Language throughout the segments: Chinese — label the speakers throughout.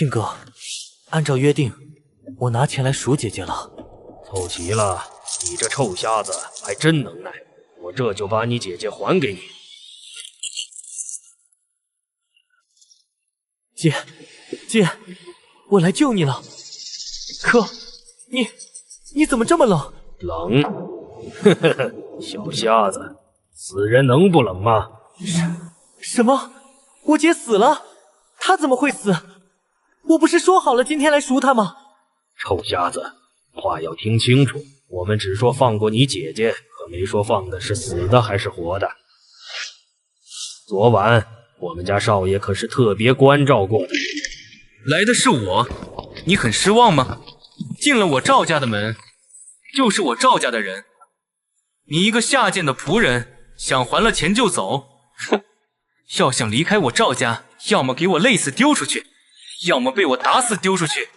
Speaker 1: 庆哥，按照约定，我拿钱来赎姐姐了。
Speaker 2: 凑齐了，你这臭瞎子还真能耐，我这就把你姐姐还给你。
Speaker 1: 姐，我来救你了。可，你怎么这么冷？
Speaker 2: 冷？呵呵呵，小瞎子，死人能不冷吗？
Speaker 1: 什么？我姐死了？她怎么会死？我不是说好了今天来赎她吗？
Speaker 2: 臭瞎子，话要听清楚，我们只说放过你姐姐，可没说放的是死的还是活的。昨晚我们家少爷可是特别关照过的。
Speaker 3: 来的是我，你很失望吗？进了我赵家的门，就是我赵家的人。你一个下贱的仆人，想还了钱就走？哼！要想离开我赵家，要么给我累死丢出去，要么被我打死丢出去。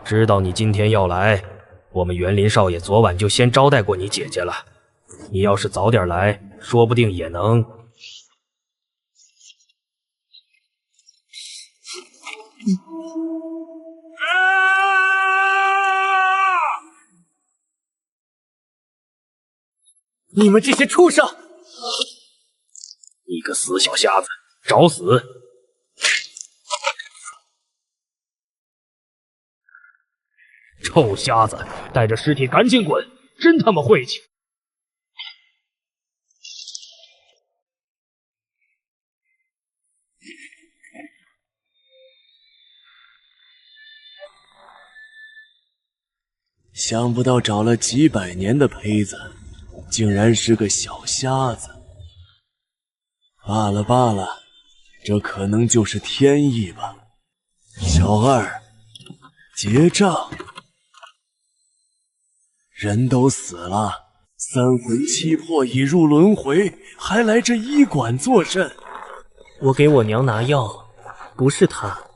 Speaker 2: 知道你今天要来，我们园林少爷昨晚就先招待过你姐姐了。你要是早点来，说不定也能……
Speaker 1: 你们这些畜生！
Speaker 2: 你个死小瞎子，找死！臭瞎子，带着尸体赶紧滚！真他妈晦气！
Speaker 4: 想不到找了几百年的胚子，竟然是个小瞎子。罢了罢了，这可能就是天意吧。小二，结账。人都死了，三魂七魄已入轮回，还来这医馆作甚？
Speaker 1: 我给我娘拿药，不是她。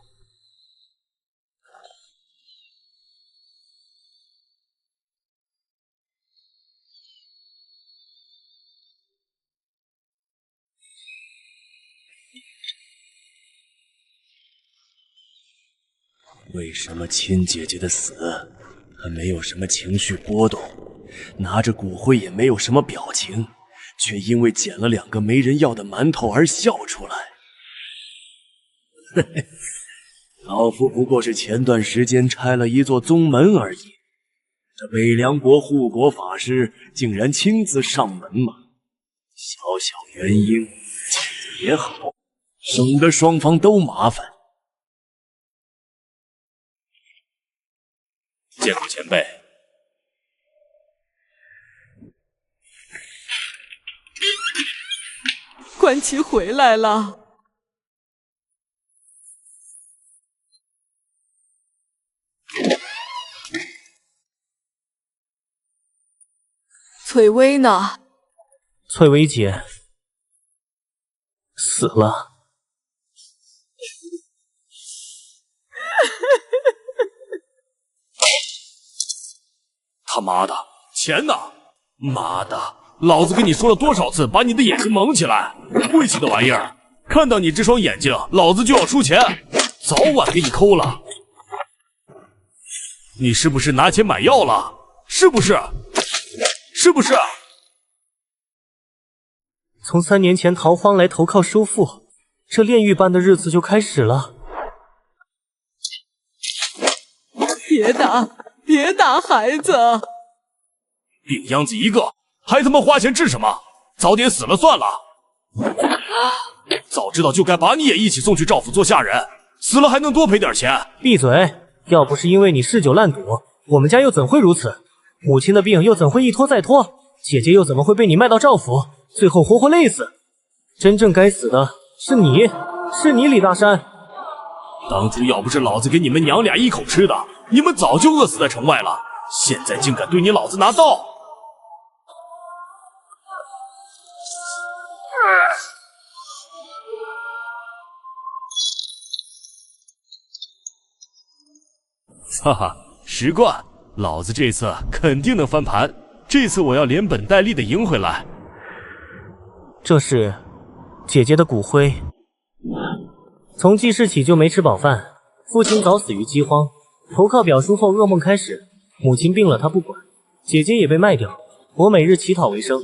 Speaker 4: 为什么亲姐姐的死还没有什么情绪波动，拿着骨灰也没有什么表情，却因为捡了2个没人要的馒头而笑出来？嘿嘿，老夫不过是前段时间拆了一座宗门而已，这北凉国护国法师竟然亲自上门吗？小小原因，解也好，省得双方都麻烦。
Speaker 3: 见过前辈。
Speaker 5: 关奇回来了。翠薇呢？
Speaker 1: 翠薇姐死了。
Speaker 6: 他妈的，钱呢？妈的，老子跟你说了多少次，把你的眼睛蒙起来！晦气的玩意儿，看到你这双眼睛，老子就要出钱，早晚给你抠了。你是不是拿钱买药了？是不是？是不是？
Speaker 1: 从3年前逃荒来投靠叔父，这炼狱般的日子就开始了。
Speaker 5: 别打！别打孩子！
Speaker 6: 病秧子一个，还他妈花钱治什么？早点死了算了。早知道就该把你也一起送去赵府做下人，死了还能多赔点钱。
Speaker 1: 闭嘴！要不是因为你嗜酒烂赌，我们家又怎会如此？母亲的病又怎会一拖再拖？姐姐又怎么会被你卖到赵府，最后活活累死？真正该死的是你，是你李大山。
Speaker 6: 当初要不是老子给你们娘俩一口吃的，你们早就饿死在城外了。现在竟敢对你老子拿刀！哈哈，10贯，老子这次肯定能翻盘。这次我要连本带利的赢回来。
Speaker 1: 这是姐姐的骨灰。从记事起就没吃饱饭，父亲早死于饥荒，投靠表叔后噩梦开始，母亲病了他不管，姐姐也被卖掉，我每日乞讨为生。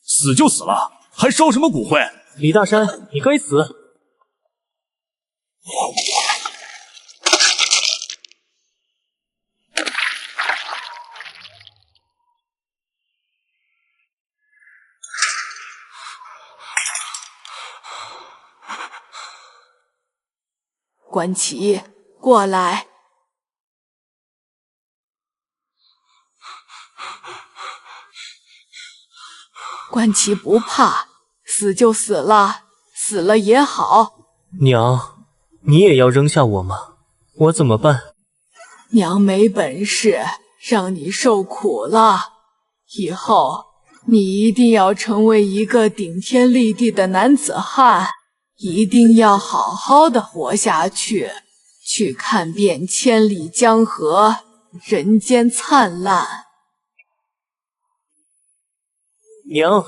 Speaker 6: 死就死了，还烧什么骨灰？
Speaker 1: 李大山，你该死！
Speaker 5: 关奇，过来。关奇不怕，死就死了，死了也好。
Speaker 1: 娘，你也要扔下我吗？我怎么办？
Speaker 5: 娘没本事，让你受苦了。以后你一定要成为一个顶天立地的男子汉，一定要好好的活下去，去看遍千里江河，人间灿烂。
Speaker 1: 娘，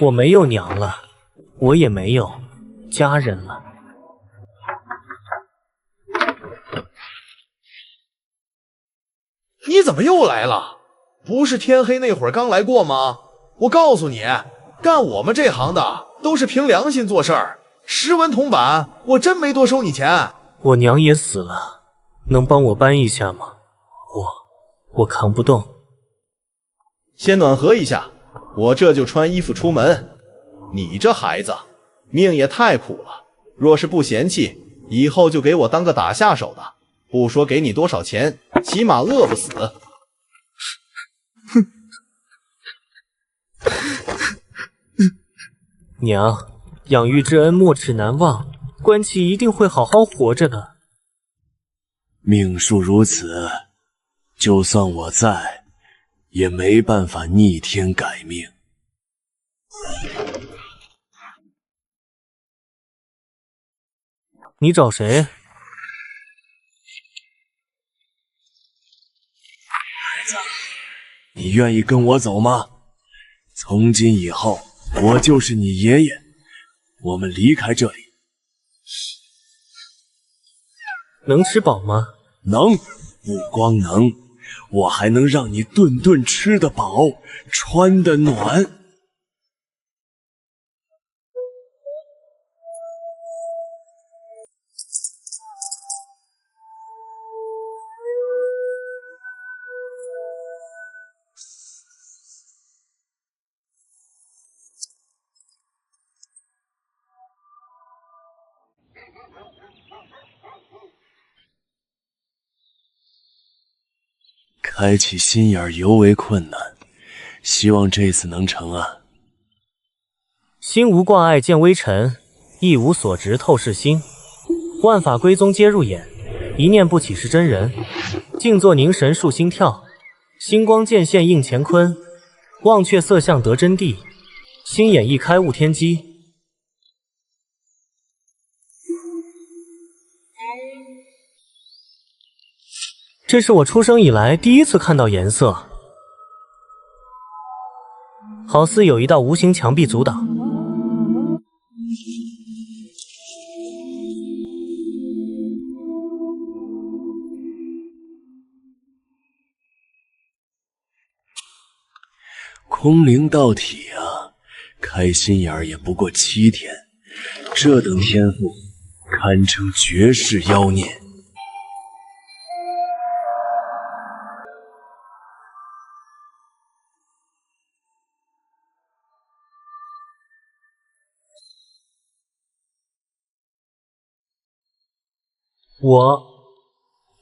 Speaker 1: 我没有娘了，我也没有家人了。
Speaker 7: 你怎么又来了？不是天黑那会儿刚来过吗？我告诉你，干我们这行的都是凭良心做事儿，实文铜板，我真没多收你钱。
Speaker 1: 我娘也死了，能帮我搬一下吗？我扛不动。
Speaker 7: 先暖和一下，我这就穿衣服出门。你这孩子，命也太苦了，若是不嫌弃，以后就给我当个打下手的，不说给你多少钱，起码饿不死。
Speaker 1: 哼，娘，养育之恩没齿难忘，关奇一定会好好活着的。
Speaker 4: 命数如此，就算我在，也没办法逆天改命。
Speaker 1: 你找谁？
Speaker 4: 你愿意跟我走吗？从今以后，我就是你爷爷。我们离开这里。
Speaker 1: 能吃饱吗？
Speaker 4: 能，不光能，我还能让你顿顿吃得饱，穿得暖。开启心眼尤为困难，希望这次能成啊！
Speaker 1: 心无挂碍见微尘，一无所执透视心。万法归宗皆入眼，一念不起是真人。静坐凝神数心跳，星光渐现映乾坤。忘却色相得真谛，心眼一开悟天机。这是我出生以来第一次看到颜色，好似有一道无形墙壁阻挡。
Speaker 4: 空灵道体啊，开心眼儿也不过7天，这等天赋，堪称绝世妖孽。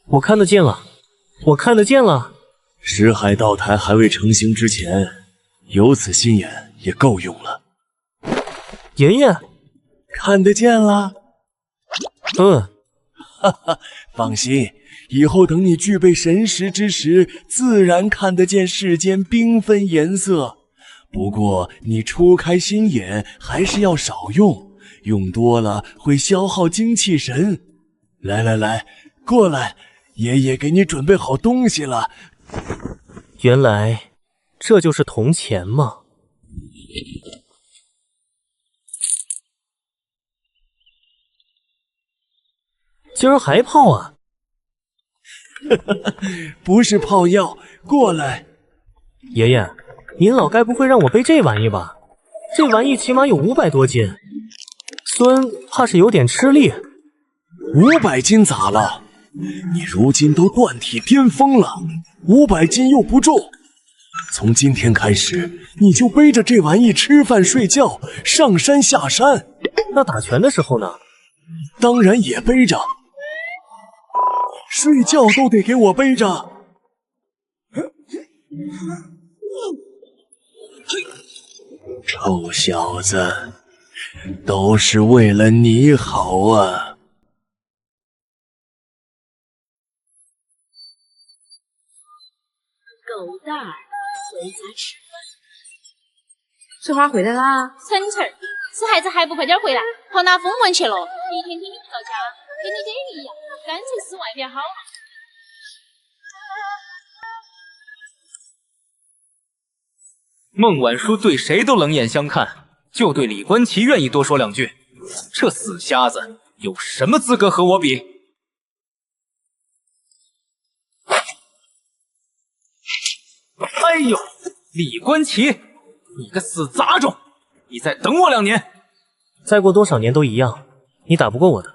Speaker 1: 我看得见了，我看得见了。
Speaker 4: 识海道台还未成型之前，有此心眼也够用了。
Speaker 1: 爷爷，
Speaker 4: 看得见了。哈哈，放心，以后等你具备神识之时，自然看得见世间缤纷颜色。不过你初开心眼还是要少用，用多了会消耗精气神。来，过来，爷爷给你准备好东西了。
Speaker 1: 原来这就是铜钱吗？今儿还泡啊？
Speaker 4: 不是泡药，过来。
Speaker 1: 爷爷，您老该不会让我背这玩意吧？这玩意起码有500多斤，孙怕是有点吃力。
Speaker 4: 500斤咋了？你如今都断体巅峰了，500斤又不重。从今天开始，你就背着这玩意吃饭睡觉，上山下山。
Speaker 1: 那打拳的时候呢？
Speaker 4: 当然也背着。睡觉都得给我背着。臭小子，都是为了你好啊！
Speaker 8: 狗蛋儿，回家吃饭。
Speaker 9: 翠花回来啦！
Speaker 8: 晨晨儿，这孩子还不快点回来，跑拿公文去了。一天天的不到家，跟你爹一样，干脆死外边好了。
Speaker 3: 孟晚书对谁都冷眼相看，就对李官旗愿意多说2句。这死瞎子有什么资格和我比？哎呦，李官旗，你个死杂种！你再等我2年，
Speaker 1: 再过多少年都一样，你打不过我的。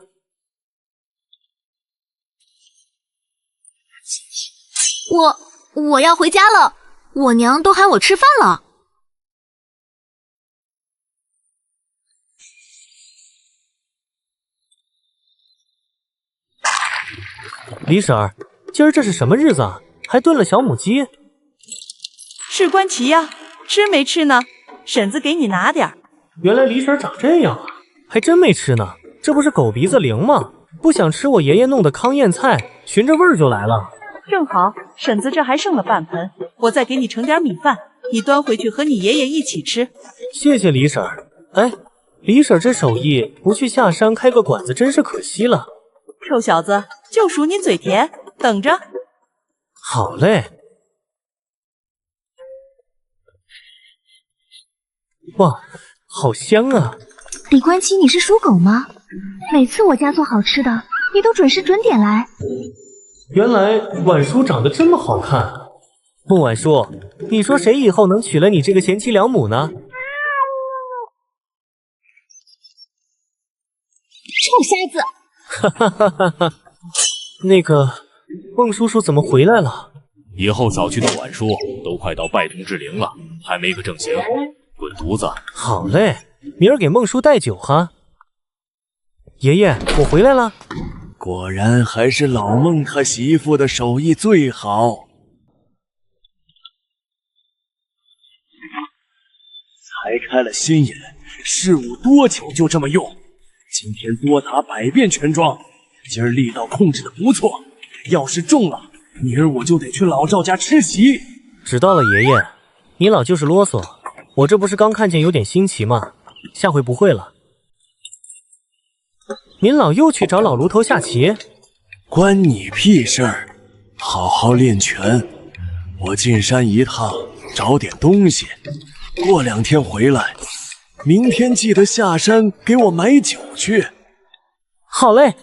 Speaker 10: 我要回家了，我娘都喊我吃饭了。
Speaker 1: 李婶儿，今儿这是什么日子啊？还炖了小母鸡。
Speaker 9: 是官旗呀，吃没吃呢？婶子给你拿点儿。
Speaker 1: 原来李婶儿长这样啊，还真没吃呢。这不是狗鼻子灵吗？不想吃我爷爷弄的糠咽菜，寻着味儿就来了。
Speaker 9: 正好，婶子这还剩了半盆，我再给你盛点米饭，你端回去和你爷爷一起吃。
Speaker 1: 谢谢李婶儿。哎，李婶儿这手艺，不去下山开个馆子，真是可惜了。
Speaker 9: 臭小子，就数你嘴甜，等着。
Speaker 1: 好嘞。哇，好香啊！
Speaker 10: 李官旗，你是属狗吗？每次我家做好吃的，你都准时准点来。
Speaker 1: 原来婉叔长得这么好看。孟婉叔，你说谁以后能娶了你这个贤妻良母呢？
Speaker 10: 臭瞎子！
Speaker 1: 哈哈哈哈哈！那个孟叔叔怎么回来了？
Speaker 6: 以后早去的晚书都快到拜同治灵了，还没个正形，滚犊子！
Speaker 1: 好嘞，明儿给孟叔带酒哈。爷爷，我回来了。
Speaker 4: 果然还是老孟他媳妇的手艺最好。才开了心眼，事物多久就这么用。今天多打100遍拳桩，今儿力道控制的不错。要是中了，明儿我就得去老赵家吃席。
Speaker 1: 知道了，爷爷，你老就是啰嗦。我这不是刚看见有点新奇吗？下回不会了。您老又去找老卢头下棋？
Speaker 4: 关你屁事儿！好好练拳。我进山一趟，找点东西，过2天回来。明天记得下山给我买酒去。
Speaker 1: 好嘞。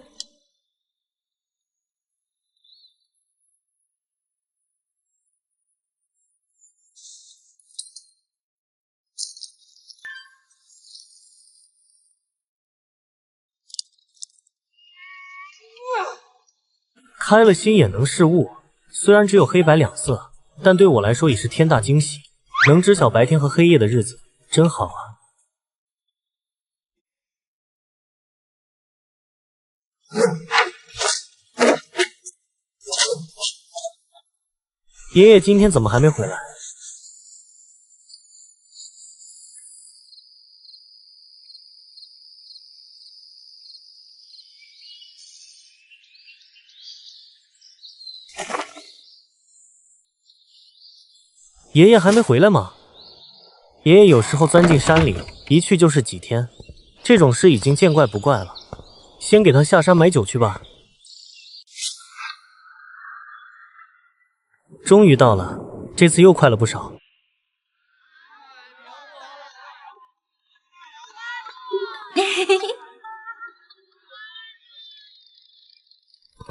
Speaker 1: 开了心也能视物，虽然只有黑白2色，但对我来说也是天大惊喜。能知晓白天和黑夜的日子，真好啊。爷爷今天怎么还没回来？爷爷还没回来吗？爷爷有时候钻进山里，一去就是几天，这种事已经见怪不怪了。先给他下山买酒去吧。终于到了，这次又快了不少。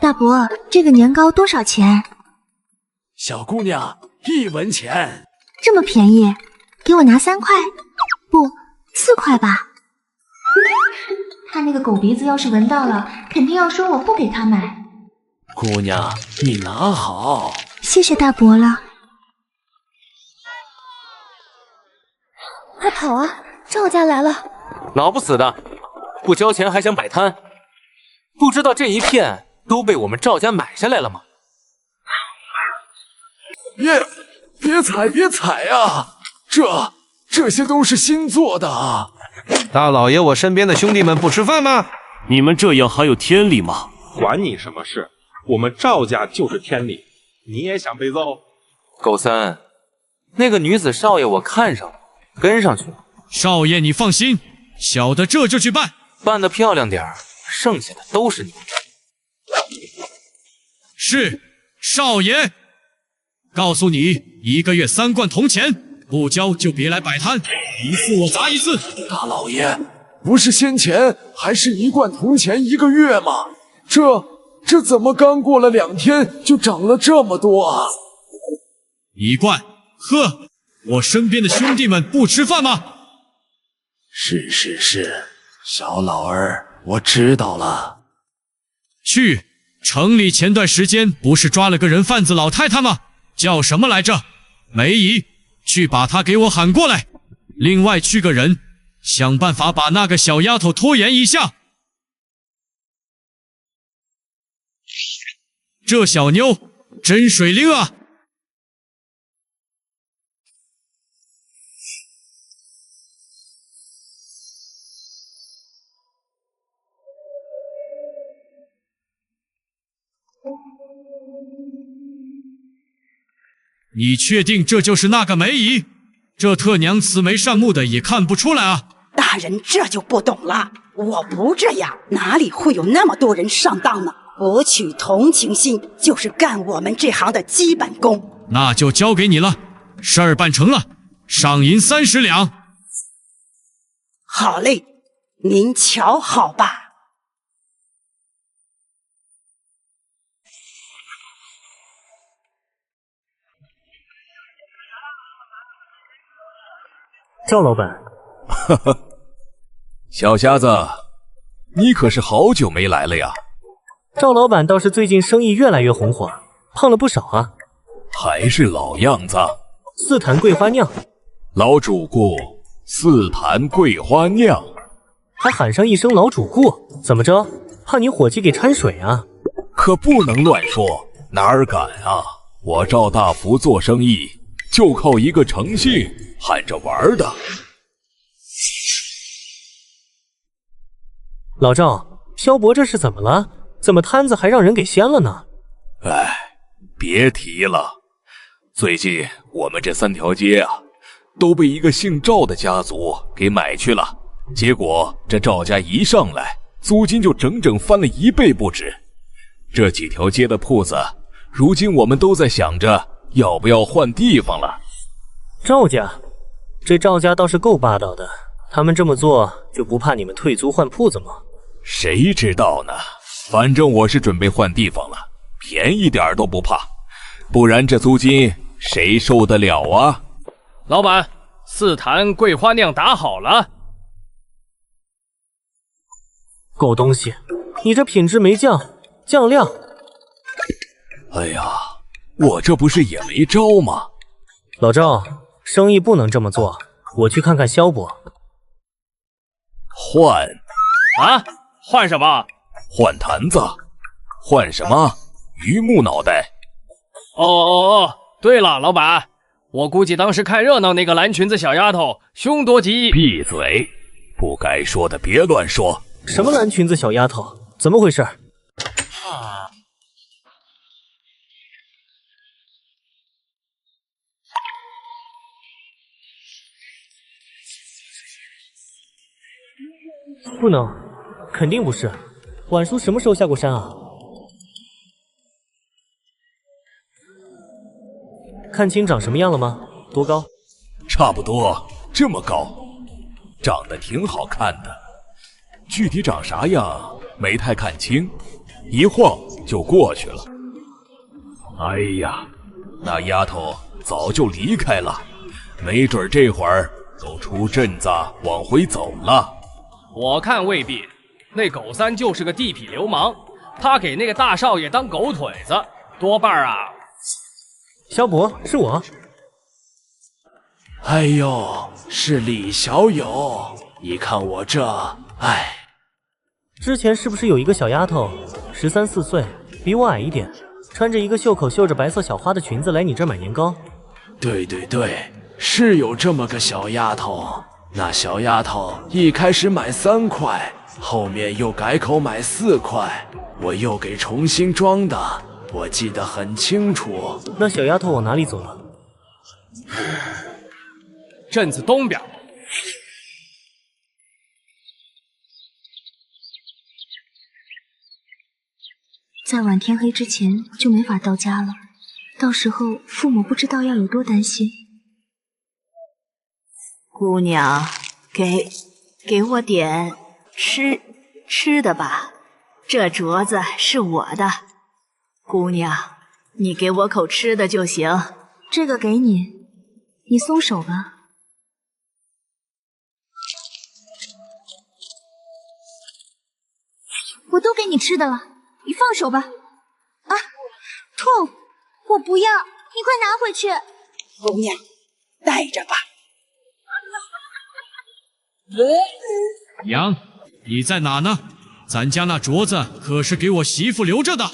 Speaker 10: 大伯，这个年糕多少钱？
Speaker 4: 小姑娘，1文钱。
Speaker 10: 这么便宜，给我拿3块，不，4块吧。他那个狗鼻子要是闻到了，肯定要说我不给他买。
Speaker 4: 姑娘，你拿好。
Speaker 10: 谢谢大伯了。快跑啊！赵家来了！
Speaker 3: 老不死的，不交钱还想摆摊，不知道这一片都被我们赵家买下来了吗？
Speaker 6: 别踩啊！这些都是新做的啊！
Speaker 2: 大老爷，我身边的兄弟们不吃饭吗？
Speaker 6: 你们这样还有天理吗？
Speaker 11: 管你什么事，我们赵家就是天理。你也想被揍？
Speaker 3: 狗三，那个女子少爷我看上了，跟上去了。
Speaker 12: 少爷你放心，小的这就去办，
Speaker 3: 办得漂亮点儿，剩下的都是你。
Speaker 12: 是，少爷。告诉你，1个月3贯铜钱，不交就别来摆摊，一次我砸一次。
Speaker 6: 大老爷，不是先前还是1贯铜钱1个月吗？这怎么刚过了2天就涨了这么多啊
Speaker 12: ？1贯，呵，我身边的兄弟们不吃饭吗？
Speaker 4: 是，小老儿，我知道了。
Speaker 12: 去，城里前段时间不是抓了个人贩子老太太吗？叫什么来着？梅姨，去把她给我喊过来。另外去个人，想办法把那个小丫头拖延一下。这小妞真水灵啊！你确定这就是那个梅姨？这特娘慈眉善目的也看不出来啊！
Speaker 13: 大人这就不懂了，我不这样，哪里会有那么多人上当呢？博取同情心就是干我们这行的基本功。
Speaker 12: 那就交给你了，事儿办成了，赏银30两。
Speaker 13: 好嘞，您瞧好吧。
Speaker 1: 赵老板，
Speaker 6: 哈哈，小瞎子，你可是好久没来了呀。
Speaker 1: 赵老板倒是最近生意越来越红火，胖了不少啊。
Speaker 6: 还是老样子。
Speaker 1: 4坛桂花酿。
Speaker 6: 老主顾，4坛桂花酿。
Speaker 1: 还喊上一声老主顾，怎么着？怕你伙计给掺水啊？
Speaker 6: 可不能乱说，哪儿敢啊！我赵大福做生意就靠一个诚信，喊着玩的。
Speaker 1: 老赵，萧伯这是怎么了？怎么摊子还让人给掀了呢？
Speaker 6: 哎，别提了，最近我们这3条街啊，都被一个姓赵的家族给买去了。结果这赵家一上来，租金就整整翻了1倍不止。这几条街的铺子，如今我们都在想着要不要换地方了。
Speaker 1: 赵家，这赵家倒是够霸道的，他们这么做就不怕你们退租换铺子吗？
Speaker 6: 谁知道呢？反正我是准备换地方了，便宜点都不怕，不然这租金谁受得了啊？
Speaker 2: 老板，4坛桂花酿打好了。
Speaker 1: 狗东西，你这品质没降，酱料。
Speaker 6: 哎呀，我这不是也没招吗？
Speaker 1: 老赵，生意不能这么做，我去看看萧伯。
Speaker 6: 换
Speaker 2: 啊？换什么？
Speaker 6: 换坛子。换什么？榆木脑袋。
Speaker 2: 哦，对了，老板，我估计当时看热闹那个蓝裙子小丫头凶多吉。
Speaker 6: 闭嘴，不该说的别乱说。
Speaker 1: 什么蓝裙子小丫头？怎么回事？不能，肯定不是。晚叔什么时候下过山啊？看清长什么样了吗？多高？
Speaker 6: 差不多这么高，长得挺好看的，具体长啥样没太看清，一晃就过去了。哎呀，那丫头早就离开了，没准这会儿都出镇子往回走了。
Speaker 14: 我看未必，那狗三就是个地痞流氓，他给那个大少爷当狗腿子，多半啊。
Speaker 1: 萧伯，是我。
Speaker 4: 哎呦，是李小友，你看我这，哎。
Speaker 1: 之前是不是有一个小丫头，13、14岁，比我矮一点，穿着一个袖口绣着白色小花的裙子来你这儿买年糕？
Speaker 4: 对对对，是有这么个小丫头。那小丫头一开始买3块，后面又改口买4块，我又给重新装的，我记得很清楚。
Speaker 1: 那小丫头往哪里走了？
Speaker 14: 镇子东边。
Speaker 10: 再晚天黑之前就没法到家了，到时候父母不知道要有多担心。
Speaker 9: 姑娘，给我点吃的吧，这镯子是我的。姑娘，你给我口吃的就行。
Speaker 10: 这个给你，你松手吧。我都给你吃的了，你放手吧。啊，痛！我不要，你快拿回去。
Speaker 13: 姑娘，带着吧。
Speaker 12: 娘，你在哪呢？咱家那镯子可是给我媳妇留着的。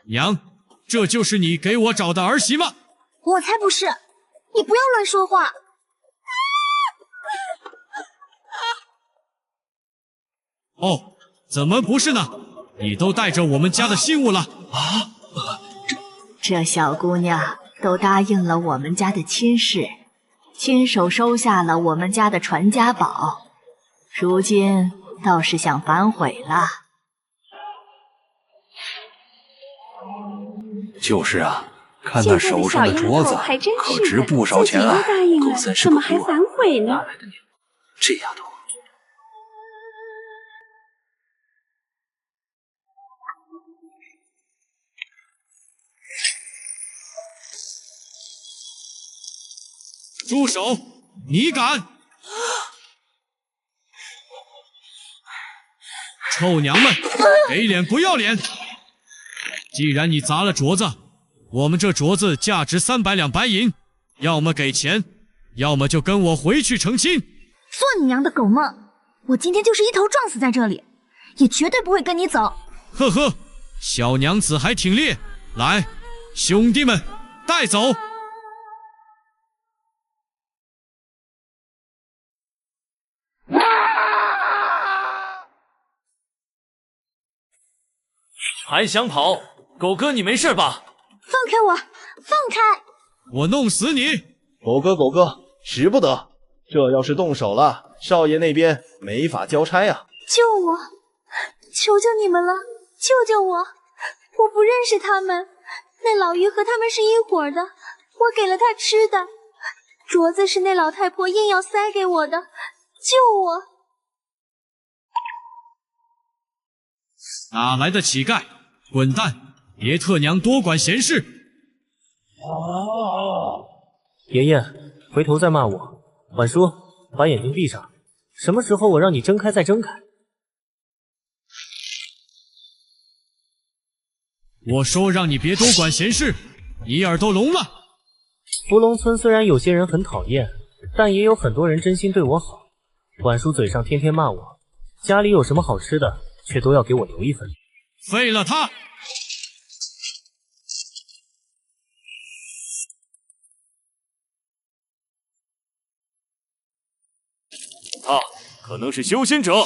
Speaker 12: 娘，这就是你给我找的儿媳吗？
Speaker 10: 我才不是！你不要乱说话。
Speaker 12: 哦，怎么不是呢？你都带着我们家的信物了
Speaker 9: 啊！这小姑娘都答应了我们家的亲事，亲手收下了我们家的传家宝，如今倒是想反悔了。
Speaker 6: 就是啊，看他手上的镯子，可值不少钱啊！
Speaker 15: 狗三是怎么还反悔呢？
Speaker 6: 哪来的娘？这丫头。
Speaker 12: 住手！你敢！臭娘们，给脸不要脸！既然你砸了镯子，我们这镯子价值300两白银，要么给钱，要么就跟我回去成亲。
Speaker 10: 做你娘的狗梦！我今天就是一头撞死在这里，也绝对不会跟你走。
Speaker 12: 呵呵，小娘子还挺烈，来，兄弟们，带走！
Speaker 3: 还想跑？狗哥，你没事吧？
Speaker 10: 放开我！放开！
Speaker 12: 我弄死你！
Speaker 7: 狗哥，使不得！这要是动手了，少爷那边没法交差啊！
Speaker 10: 救我！求求你们了，救救我！我不认识他们，那老于和他们是一伙的，我给了他吃的，镯子是那老太婆硬要塞给我的，救我！
Speaker 12: 哪来的乞丐？滚蛋！别特娘多管闲事！
Speaker 1: 爷爷，回头再骂我。婉叔，把眼睛闭上。什么时候我让你睁开再睁开？
Speaker 12: 我说让你别多管闲事，你耳朵聋了？
Speaker 1: 芙蓉村虽然有些人很讨厌，但也有很多人真心对我好。婉叔嘴上天天骂我，家里有什么好吃的，却都要给我留一份。
Speaker 12: 废了他！
Speaker 6: 他可能是修仙者。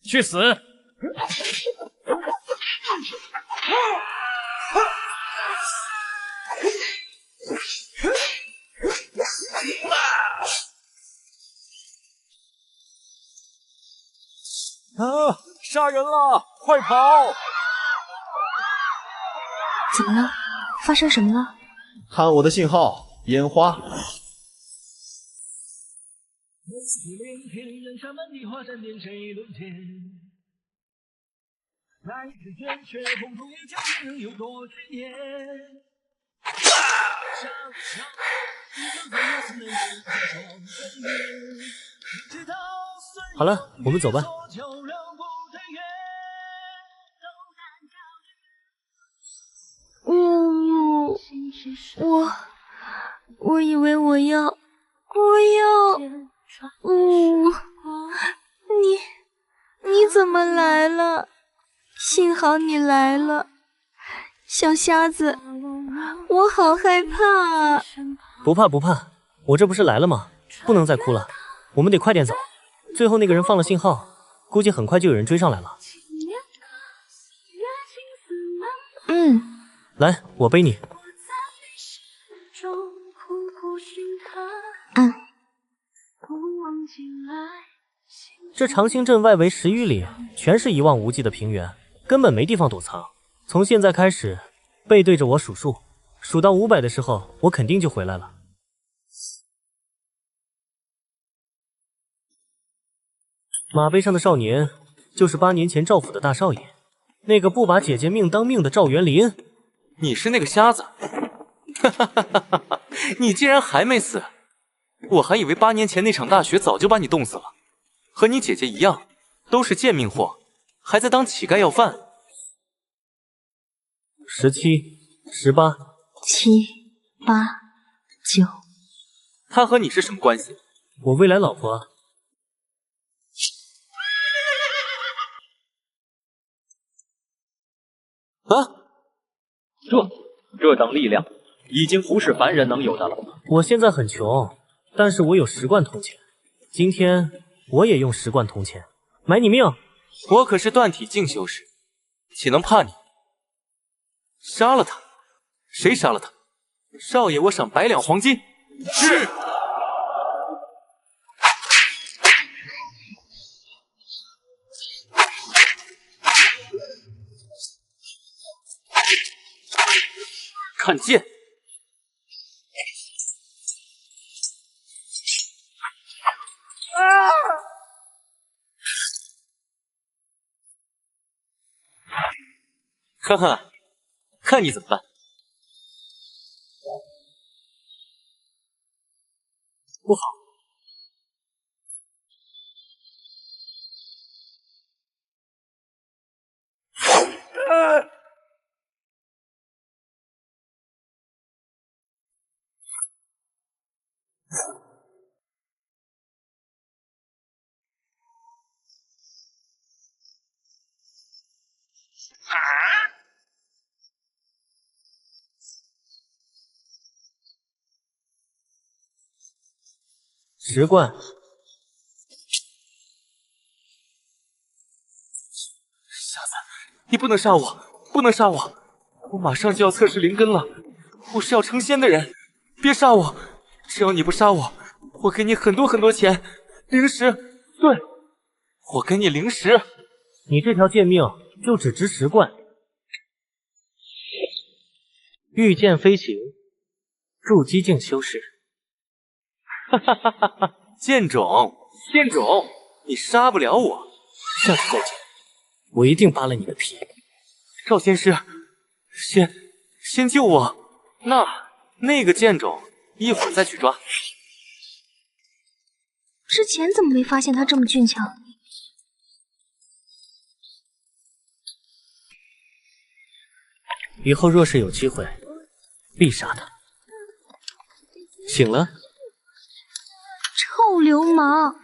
Speaker 14: 去死！
Speaker 6: 啊！杀人了！快跑！
Speaker 10: 怎么了？发生什么了？
Speaker 7: 看我的信号，烟花。
Speaker 1: 好了，我们走吧。
Speaker 10: 我以为我要，你怎么来了？幸好你来了，小瞎子，我好害怕啊！
Speaker 1: 不怕不怕，我这不是来了吗？不能再哭了，我们得快点走。最后那个人放了信号，估计很快就有人追上来了。来，我背你。这长兴镇外围10余里，全是一望无际的平原，根本没地方躲藏。从现在开始，背对着我数数，数到500的时候，我肯定就回来了。马背上的少年，就是8年前赵府的大少爷，那个不把姐姐命当命的赵元林。
Speaker 3: 你是那个瞎子？哈哈哈哈哈！你竟然还没死！我还以为8年前那场大雪早就把你冻死了。和你姐姐一样，都是贱命货，还在当乞丐要饭。
Speaker 1: 17、18、
Speaker 10: 7、8、9，
Speaker 3: 他和你是什么关系？
Speaker 1: 我未来老婆啊。
Speaker 16: 这等力量已经不是凡人能有的了。
Speaker 1: 我现在很穷，但是我有10贯铜钱。今天我也用10贯铜钱买你命。
Speaker 3: 我可是断体境修士，岂能怕你？杀了他！谁杀了他？少爷，我赏100两黄金。
Speaker 6: 是。
Speaker 3: 看剑！哈哈，看你怎么办！
Speaker 1: 不好！10贯。
Speaker 3: 瞎子，你不能杀我，不能杀我！我马上就要测试灵根了，我是要成仙的人，别杀我！只要你不杀我，我给你很多很多钱，灵石，对，我给你灵石。
Speaker 1: 你这条贱命就只值10贯。御剑飞行，筑基境修士。
Speaker 3: 哈哈哈哈哈！剑种，剑种，你杀不了我。
Speaker 1: 下次再见，我一定扒了你的皮。
Speaker 3: 赵仙师，先救我。那个剑种，一会儿再去抓。
Speaker 10: 之前怎么没发现他这么俊俏？
Speaker 1: 以后若是有机会，必杀他。醒了。
Speaker 10: 臭流氓！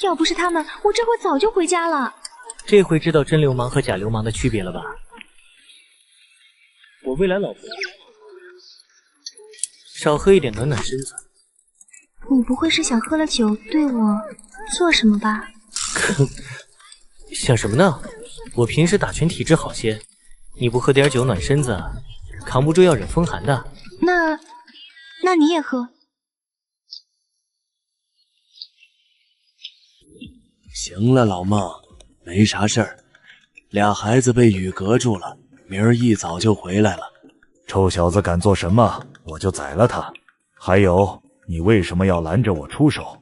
Speaker 10: 要不是他们，我这会早就回家了。
Speaker 1: 这回知道真流氓和假流氓的区别了吧？我未来老婆。少喝一点，暖暖身子。
Speaker 10: 你不会是想喝了酒对我做什么吧？
Speaker 1: 想什么呢？我平时打拳体质好些，你不喝点酒暖身子，扛不住要忍风寒的。
Speaker 10: 那你也喝。
Speaker 4: 行了，老孟，没啥事儿。俩孩子被雨隔住了，明儿一早就回来了。
Speaker 17: 臭小子敢做什么，我就宰了他。还有，你为什么要拦着我出手？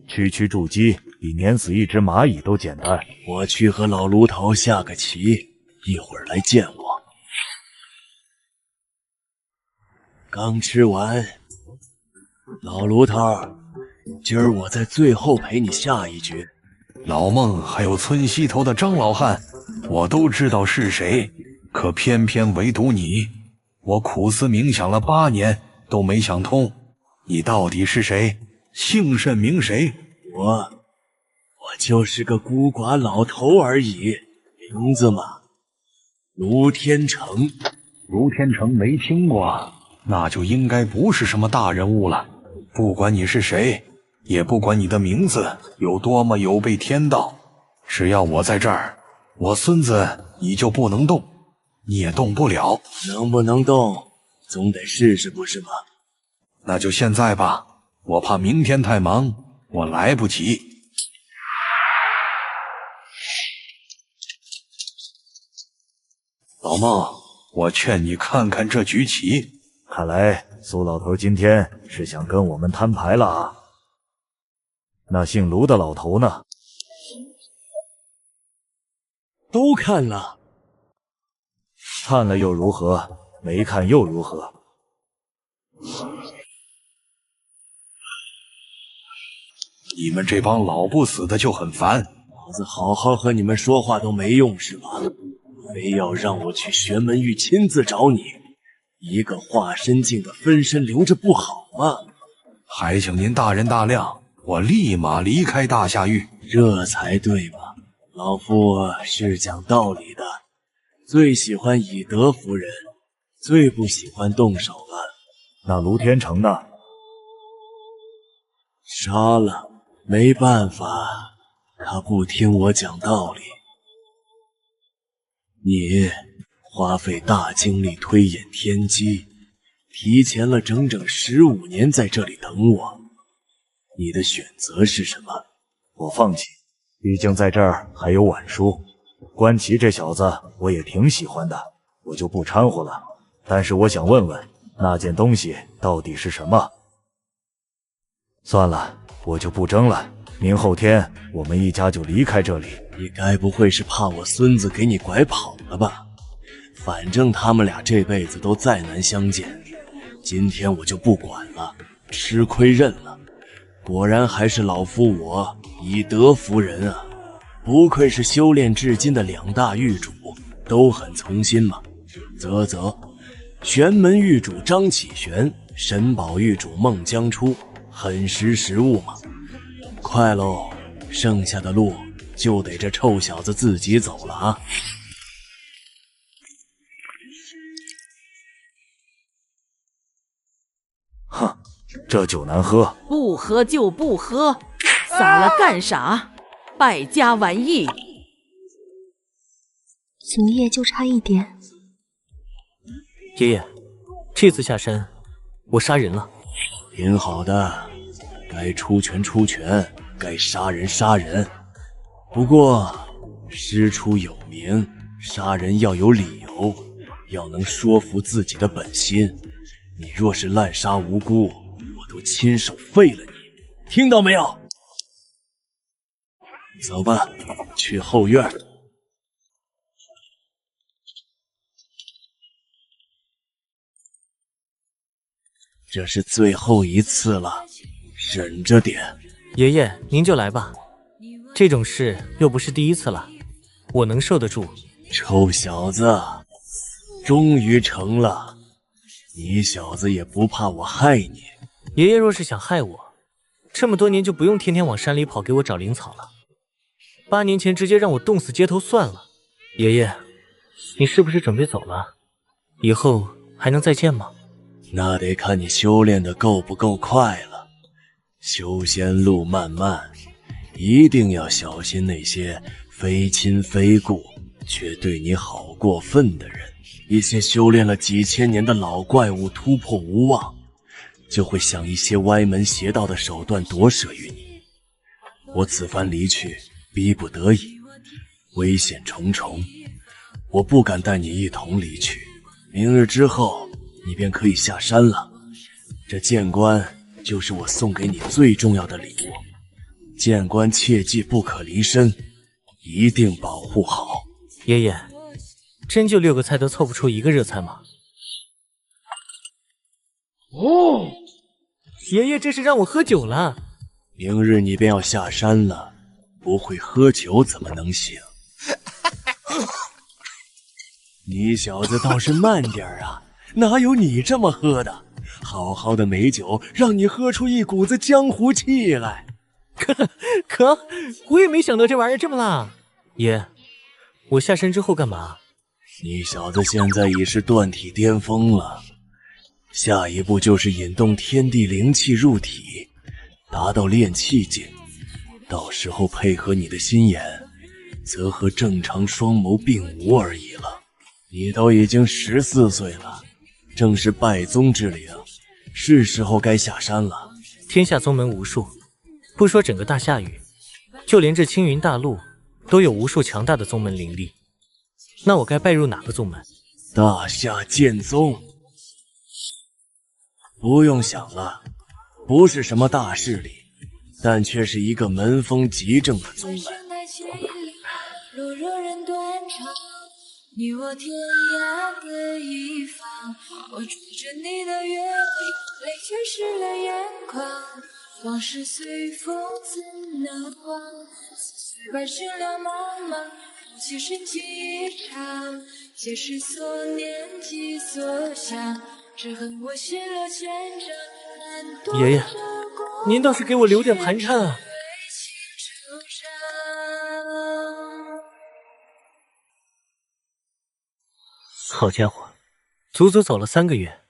Speaker 17: 区区筑基比碾死一只蚂蚁都简单。
Speaker 4: 我去和老卢头下个棋，一会儿来见我。刚吃完，老卢头，今儿我在最后陪你下一局。
Speaker 18: 老孟还有村西头的张老汉，我都知道是谁，可偏偏唯独你，我苦思冥想了8年都没想通，你到底是谁？姓甚名谁？
Speaker 4: 我就是个孤寡老头而已，名字嘛，卢天成。
Speaker 18: 卢天成没听过，那就应该不是什么大人物了。不管你是谁，也不管你的名字有多么有悖天道，只要我在这儿，我孙子你就不能动，你也动不了。
Speaker 4: 能不能动，总得试试不是吗？
Speaker 18: 那就现在吧，我怕明天太忙，我来不及。老孟，我劝你看看这局棋。
Speaker 17: 看来苏老头今天是想跟我们摊牌了啊。那姓卢的老头呢？
Speaker 4: 都看了。
Speaker 17: 看了又如何？没看又如何？
Speaker 18: 你们这帮老不死的就很烦，
Speaker 4: 老子好好和你们说话都没用是吧？非要让我去玄门域亲自找你，一个化身境的分身留着不好吗？
Speaker 18: 还请您大人大量，我立马离开大夏域。
Speaker 4: 这才对嘛，老夫是讲道理的，最喜欢以德服人，最不喜欢动手了。
Speaker 17: 那卢天成呢？
Speaker 4: 杀了，没办法，他不听我讲道理。你花费大精力推演天机，提前了整整15年在这里等我。你的选择是什么？
Speaker 17: 我放弃，毕竟在这儿还有晚书。关奇这小子我也挺喜欢的，我就不掺和了。但是我想问问，那件东西到底是什么？算了，我就不争了。明后天我们一家就离开这里。
Speaker 4: 你该不会是怕我孙子给你拐跑了吧？反正他们俩这辈子都再难相见，今天我就不管了，吃亏认了。果然还是老夫我以德服人啊！不愧是修炼至今的2大狱主，都很从心嘛。啧，玄门狱主张启玄，神宝狱主孟江初，很识时务嘛。快喽，剩下的路就得这臭小子自己走了啊！
Speaker 17: 哼，这酒难喝，
Speaker 19: 不喝就不喝，洒了干啥？败家玩意！
Speaker 10: 昨夜就差一点。
Speaker 1: 爷爷，这次下山，我杀人了。
Speaker 4: 挺好的，该出拳出拳，该杀人杀人。不过师出有名，杀人要有理由，要能说服自己的本心。你若是滥杀无辜，我都亲手废了你，听到没有？走吧，去后院。这是最后一次了，忍着点。
Speaker 1: 爷爷，您就来吧，这种事又不是第一次了，我能受得住。
Speaker 4: 臭小子，终于成了，你小子也不怕我害你？
Speaker 1: 爷爷若是想害我，这么多年就不用天天往山里跑给我找灵草了。8年前直接让我冻死街头算了。爷爷，你是不是准备走了？以后还能再见吗？
Speaker 4: 那得看你修炼的够不够快了。修仙路漫漫，一定要小心那些非亲非故却对你好过分的人。一些修炼了几千年的老怪物突破无望，就会想一些歪门邪道的手段夺舍于你。我此番离去，逼不得已，危险重重，我不敢带你一同离去。明日之后，你便可以下山了。这剑冠就是我送给你最重要的礼物，剑冠切记不可离身，一定保护好。
Speaker 1: 爷爷，真就6个菜都凑不出一个热菜吗？哦，爷爷这是让我喝酒了。
Speaker 4: 明日你便要下山了，不会喝酒怎么能行？你小子倒是慢点啊，哪有你这么喝的？好好的美酒，让你喝出一股子江湖气来。
Speaker 1: 可我也没想到这玩意儿这么辣。爷，我下山之后干嘛？
Speaker 4: 你小子现在已是锻体巅峰了，下一步就是引动天地灵气入体，达到炼气境。到时候配合你的心眼，则和正常双眸并无而已了。你都已经14岁了，正是拜宗之龄，是时候该下山了。
Speaker 1: 天下宗门无数，不说整个大夏域，就连这青云大陆都有无数强大的宗门林立。那我该拜入哪个宗门？
Speaker 4: 大夏剑宗。不用想了，不是什么大势力，但却是一个门风极正的宗门。
Speaker 20: 你我天涯的一方，我追着你的约定，泪却湿了眼眶。往事随风怎能忘？似水般事了茫茫，夫妻深情一场，皆是所念及所想。只恨我失了前程。
Speaker 1: 爷爷，您倒是给我留点盘缠啊！好家伙，足足走了3个月。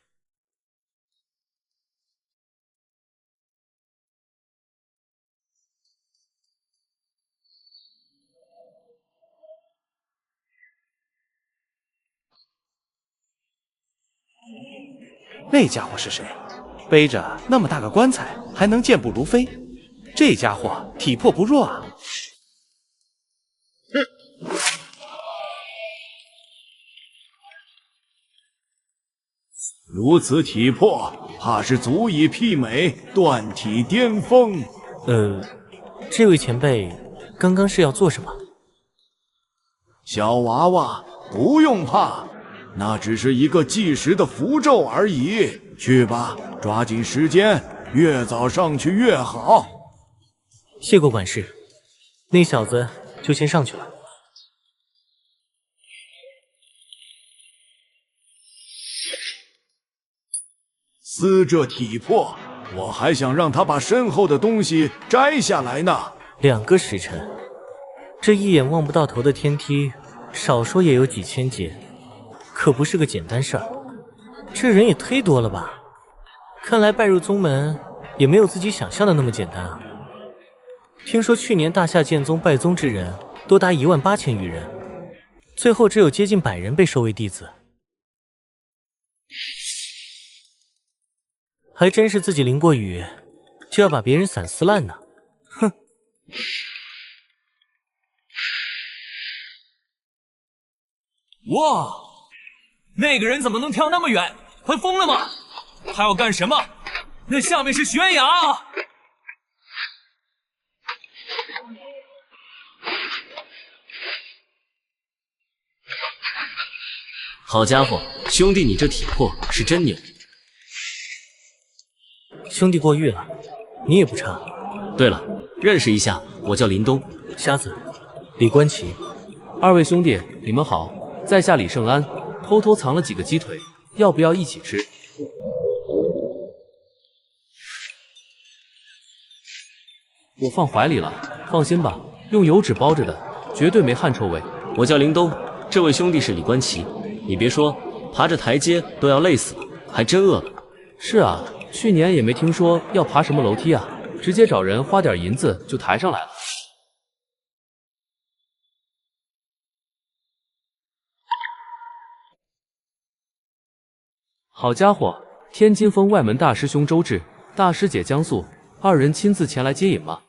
Speaker 21: 那家伙是谁？背着那么大个棺材，还能健步如飞，这家伙体魄不弱啊！
Speaker 6: 如此体魄，怕是足以媲美锻体巅峰。
Speaker 1: 这位前辈刚刚是要做什么？
Speaker 6: 小娃娃，不用怕，那只是一个计时的符咒而已。去吧，抓紧时间，越早上去越好。
Speaker 1: 谢过管事，那小子就先上去了。
Speaker 6: 思这体魄，我还想让他把身后的东西摘下来呢。
Speaker 1: 2个时辰，这一眼望不到头的天梯，少说也有几千阶，可不是个简单事儿。这人也忒多了吧？看来拜入宗门也没有自己想象的那么简单啊。听说去年大夏剑宗拜宗之人多达18000余人，最后只有接近100人被收为弟子。还真是自己淋过雨，就要把别人伞撕烂呢。哼！
Speaker 22: 哇，那个人怎么能跳那么远？快疯了吗？他要干什么？那下面是悬崖啊！
Speaker 23: 好家伙，兄弟，你这体魄是真牛。
Speaker 1: 兄弟过誉了，你也不差。
Speaker 23: 对了，认识一下，我叫林东。
Speaker 1: 瞎子，李观奇。
Speaker 24: 2位兄弟，你们好，在下李胜安，偷偷藏了几个鸡腿，要不要一起吃？我放怀里了，放心吧，用油纸包着的，绝对没汗臭味。
Speaker 23: 我叫林东，这位兄弟是李观奇。你别说，爬着台阶都要累死了，还真饿了。
Speaker 24: 是啊，去年也没听说要爬什么楼梯啊，直接找人花点银子就抬上来了。好家伙，天金峰外门大师兄周志、大师姐江素二人亲自前来接引吗？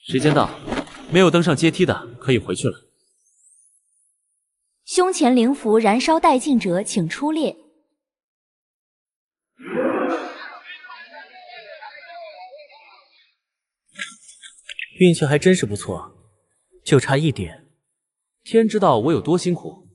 Speaker 16: 时间到，没有登上阶梯的可以回去了。
Speaker 10: 胸前灵符燃烧殆尽者，请出列。
Speaker 1: 运气还真是不错，就差一点。
Speaker 24: 天知道我有多辛苦。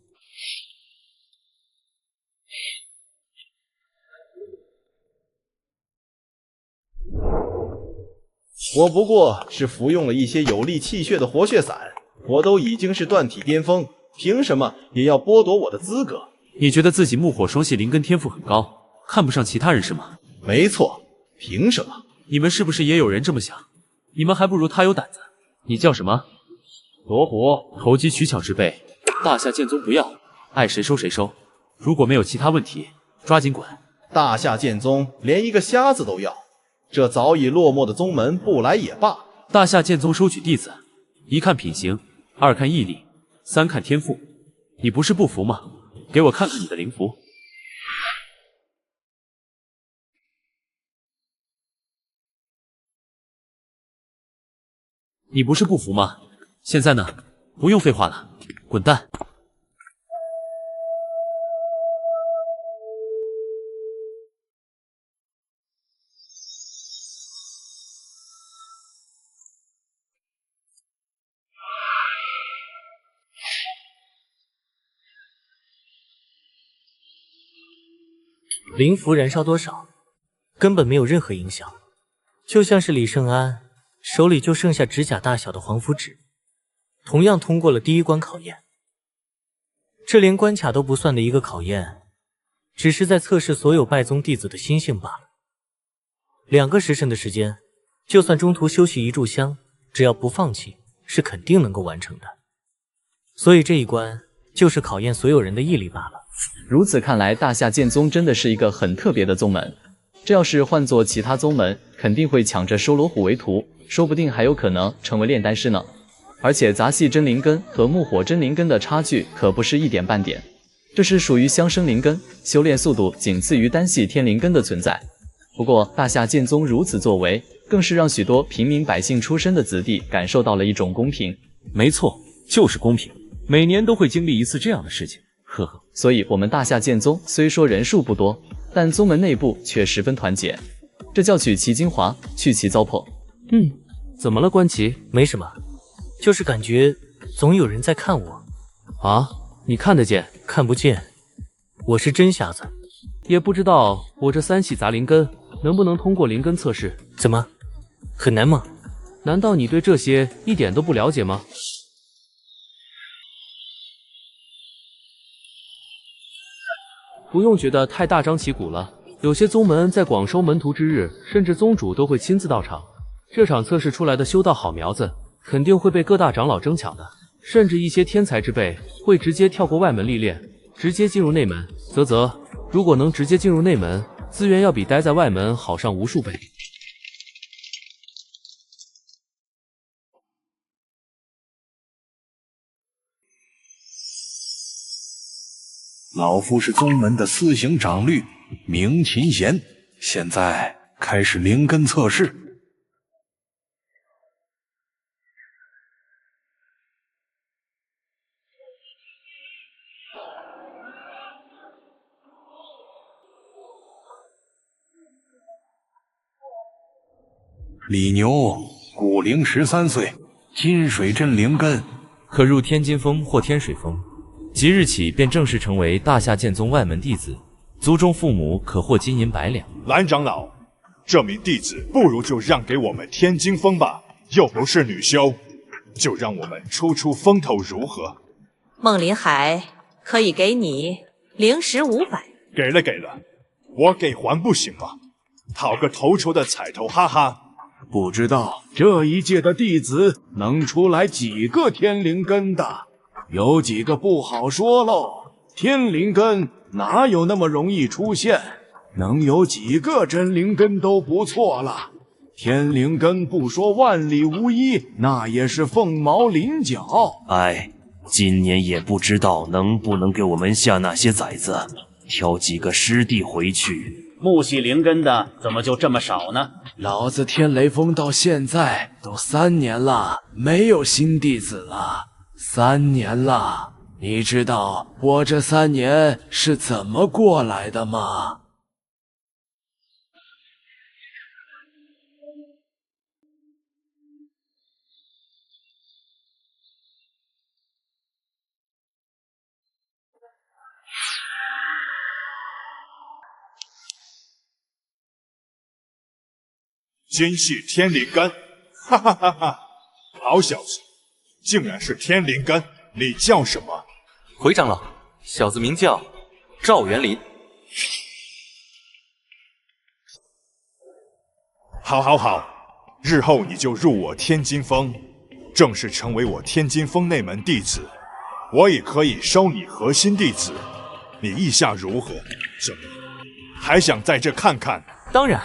Speaker 7: 我不过是服用了一些有利气血的活血散，我都已经是断体巅峰，凭什么也要剥夺我的资格？
Speaker 16: 你觉得自己木火双系灵根天赋很高，看不上其他人是吗？
Speaker 7: 没错，凭什么？
Speaker 16: 你们是不是也有人这么想？你们还不如他有胆子。你叫什么？罗虎，投机取巧之辈，大夏剑宗不要，爱谁收谁收。如果没有其他问题，抓紧滚。
Speaker 7: 大夏剑宗连一个瞎子都要，这早已落寞的宗门不来也罢。
Speaker 16: 大夏剑宗收取弟子，一看品行，二看毅力，三看天赋。你不是不服吗？给我看看你的灵符。你不是不服吗？现在呢？不用废话了，滚蛋！
Speaker 1: 灵符燃烧多少，根本没有任何影响，就像是李胜安手里就剩下指甲大小的黄符纸，同样通过了第一关考验。这连关卡都不算的一个考验，只是在测试所有拜宗弟子的心性罢了。2个时辰的时间，就算中途休息一炷香，只要不放弃，是肯定能够完成的。所以这一关就是考验所有人的毅力罢了。
Speaker 2: 如此看来，大夏剑宗真的是一个很特别的宗门。这要是换做其他宗门，肯定会抢着收罗虎为徒，说不定还有可能成为炼丹师呢。而且杂系真灵根和木火真灵根的差距可不是一点半点，这是属于相生灵根，修炼速度仅次于单系天灵根的存在。不过大夏剑宗如此作为，更是让许多平民百姓出身的子弟感受到了一种公平。
Speaker 16: 没错，就是公平，每年都会经历一次这样的事情。呵呵，
Speaker 2: 所以我们大夏剑宗虽说人数不多，但宗门内部却十分团结，这叫取其精华，去其糟粕。
Speaker 24: 怎么了，关奇？
Speaker 1: 没什么，就是感觉总有人在看我。
Speaker 24: 啊？你看得见？
Speaker 1: 看不见，我是真瞎子。
Speaker 24: 也不知道我这3系杂灵根能不能通过灵根测试？
Speaker 1: 怎么？很难吗？
Speaker 24: 难道你对这些一点都不了解吗？不用觉得太大张旗鼓了，有些宗门在广收门徒之日，甚至宗主都会亲自到场。这场测试出来的修道好苗子，肯定会被各大长老争抢的，甚至一些天才之辈会直接跳过外门历练，直接进入内门。如果能直接进入内门，资源要比待在外门好上无数倍。
Speaker 18: 老夫是宗门的司行长律明琴弦，现在开始灵根测试。李牛，古龄13岁，金水镇灵根，
Speaker 5: 可入天金峰或天水峰。即日起便正式成为大夏剑宗外门弟子，族中父母可获金银100两。
Speaker 8: 蓝长老，这名弟子不如就让给我们天金峰吧，又不是女修，就让我们出风头如何？
Speaker 19: 孟林海可以给你灵石500。
Speaker 8: 给了，我给还不行吗？讨个头筹的彩头，哈哈。
Speaker 6: 不知道这一届的弟子能出来几个天灵根的？有几个不好说喽。
Speaker 18: 天灵根哪有那么容易出现？能有几个真灵根都不错了。天灵根不说万里无一，那也是凤毛麟角。
Speaker 4: 哎，今年也不知道能不能给我们下那些崽子，挑几个师弟回去。
Speaker 9: 木系灵根的怎么就这么少呢？
Speaker 18: 老子天雷峰到现在都3年了，没有新弟子了。3年了，你知道我这3年是怎么过来的吗？
Speaker 8: 今系天灵根，哈哈哈哈！好小子，竟然是天灵根！你叫什么？
Speaker 3: 回长老，小子名叫赵元林。
Speaker 8: 好，好，好，日后你就入我天金峰，正式成为我天金峰内门弟子。我也可以收你核心弟子，你意下如何？怎么还想在这看看？
Speaker 3: 当然。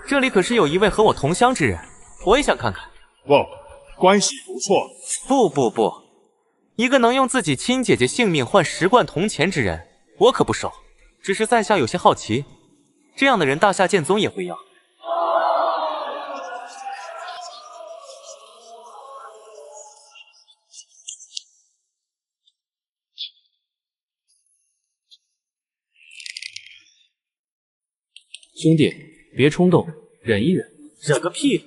Speaker 3: 这里可是有一位和我同乡之人，我也想看看。
Speaker 8: 哦，关系不错。
Speaker 3: 不，一个能用自己亲姐姐性命换10贯铜钱之人，我可不收。只是在下有些好奇，这样的人大夏剑宗也会要？
Speaker 24: 兄弟，别冲动，忍一忍。
Speaker 1: 忍个屁！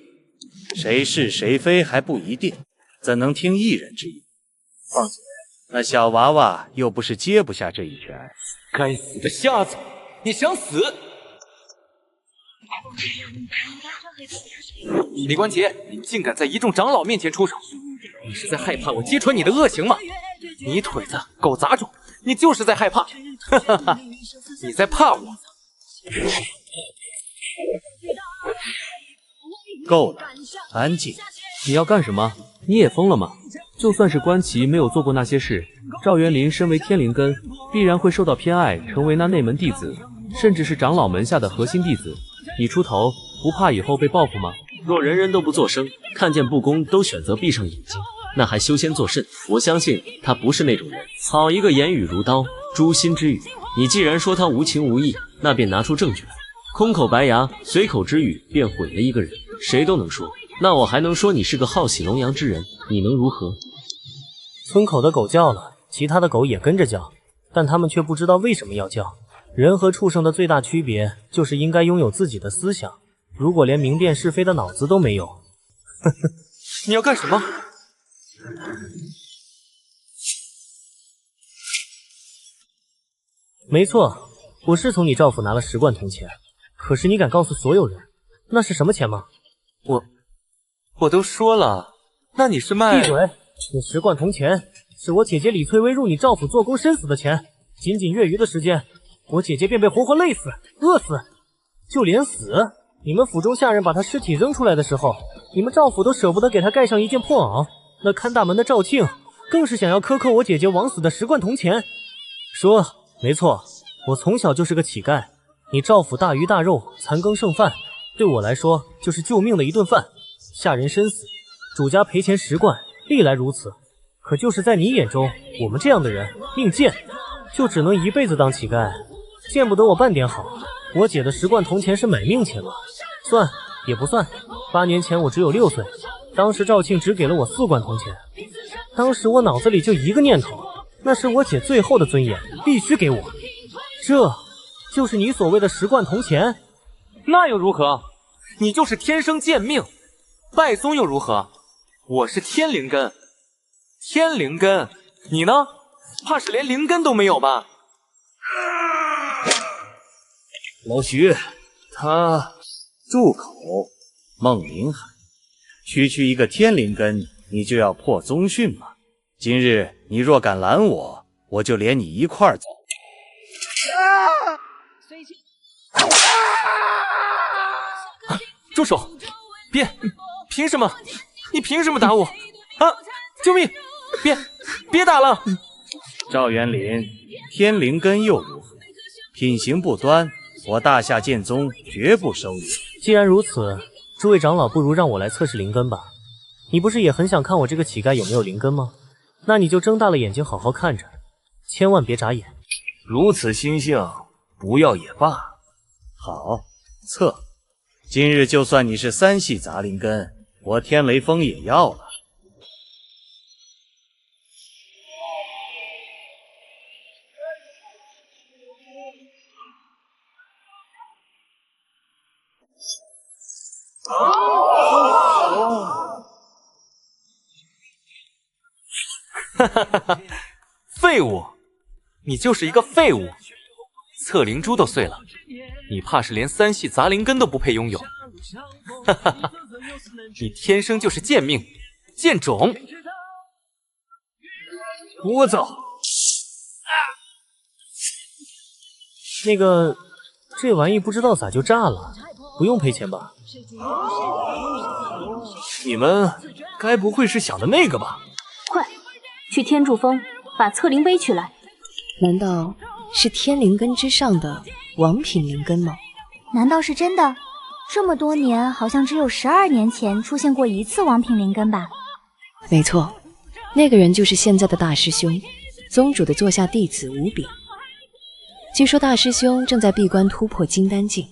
Speaker 9: 谁是谁非还不一定，怎能听一人之言？况且那小娃娃又不是接不下这一拳。
Speaker 3: 该死的瞎子，你想死！李关杰，你竟敢在一众长老面前出手，你是在害怕我揭穿你的恶行吗？你腿子狗杂种，你就是在害怕！哈哈哈，你在怕我？
Speaker 9: 够了，安静！
Speaker 24: 你要干什么？你也疯了吗？就算是关奇没有做过那些事，赵元林身为天灵根，必然会受到偏爱，成为那内门弟子，甚至是长老门下的核心弟子。你出头，不怕以后被报复吗？
Speaker 23: 若人人都不作声，看见不公都选择闭上眼睛，那还修仙作甚？我相信他不是那种人。好一个言语如刀，诛心之语！你既然说他无情无义，那便拿出证据来。空口白牙，随口之语便毁了一个人，谁都能说。那我还能说你是个好喜龙阳之人，你能如何？
Speaker 1: 村口的狗叫了，其他的狗也跟着叫，但他们却不知道为什么要叫。人和畜生的最大区别就是应该拥有自己的思想，如果连明辨是非的脑子都没有，呵呵，
Speaker 3: 你要干什么？
Speaker 1: 没错，我是从你赵府拿了10贯铜钱，可是你敢告诉所有人那是什么钱吗？
Speaker 3: 我都说了，那你是卖……
Speaker 1: 闭嘴！那10贯铜钱是我姐姐李翠薇入你赵府做工生死的钱，仅仅月余的时间，我姐姐便被活活累死、饿死，就连死，你们府中下人把她尸体扔出来的时候，你们赵府都舍不得给她盖上一件破袄。那看大门的赵庆更是想要克扣我姐姐枉死的10贯铜钱。说没错，我从小就是个乞丐，你赵府大鱼大肉、残羹剩饭，对我来说就是救命的一顿饭。下人身死，主家赔钱10贯，历来如此。可就是在你眼中，我们这样的人命贱，就只能一辈子当乞丐，见不得我半点好。我姐的10贯铜钱是买命钱吗？算也不算。8年前我只有6岁，当时赵庆只给了我4贯铜钱，当时我脑子里就一个念头，那是我姐最后的尊严，必须给我。这就是你所谓的10贯铜钱？
Speaker 3: 那又如何？你就是天生贱命，拜宗又如何？我是天灵根，天灵根，你呢？怕是连灵根都没有吧？
Speaker 9: 老徐，他住口！孟林海，区一个天灵根，你就要破宗训吗？今日你若敢拦我，我就连你一块儿走。
Speaker 3: 住手！凭什么？你凭什么打我？啊！救命！别打了！
Speaker 9: 赵元林，天灵根又如何？品行不端，我大夏剑宗绝不收你。
Speaker 1: 既然如此，诸位长老不如让我来测试灵根吧。你不是也很想看我这个乞丐有没有灵根吗？那你就睁大了眼睛好好看着，千万别眨眼。
Speaker 4: 如此心性，不要也罢。
Speaker 9: 好，测。今日就算你是3系杂灵根，我天雷峰也要了。
Speaker 3: 哈哈哈哈！废物，你就是一个废物，测灵珠都碎了，你怕是连3系杂灵根都不配拥有。哈哈哈！你天生就是贱命，贱种！
Speaker 1: 聒噪！那个，这玩意不知道咋就炸了，不用赔钱吧？
Speaker 6: 你们该不会是想的那个吧？
Speaker 10: 快，去天柱峰把测灵碑取来。
Speaker 11: 难道是天灵根之上的王品灵根吗？
Speaker 10: 难道是真的？这么多年，好像只有12年前出现过一次王品灵根吧？
Speaker 11: 没错，那个人就是现在的大师兄，宗主的座下弟子吴炳。据说大师兄正在闭关突破金丹境，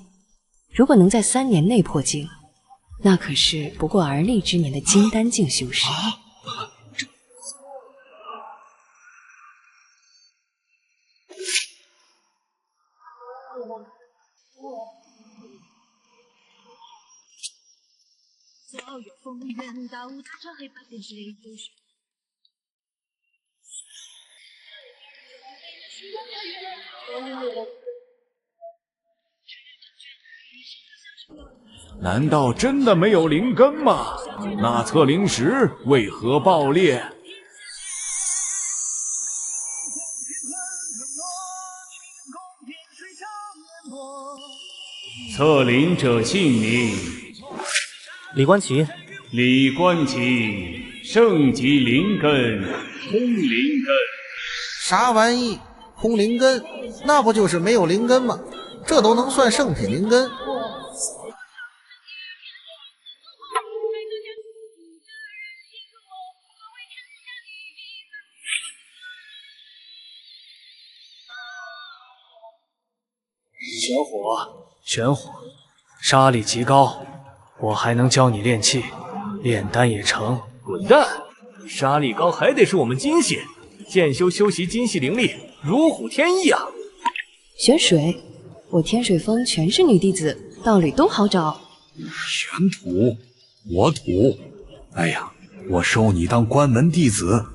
Speaker 11: 如果能在3年内破境，那可是不过而立之年的金丹境修士。
Speaker 6: 难道真的没有灵根吗？那测灵石为何爆裂？
Speaker 12: 测灵者姓名：
Speaker 1: 李观奇。
Speaker 12: 李观奇，圣级灵根，空灵根。
Speaker 13: 啥玩意？空灵根？那不就是没有灵根吗？这都能算圣品灵根？
Speaker 15: 玄火，杀力极高，我还能教你炼气，炼丹也成。
Speaker 6: 滚蛋！杀力高还得是我们金系，剑修修习金系灵力，如虎添翼啊！
Speaker 11: 玄水，我天水峰全是女弟子，道理都好找。
Speaker 18: 玄土，我土。哎呀，我收你当关门弟子，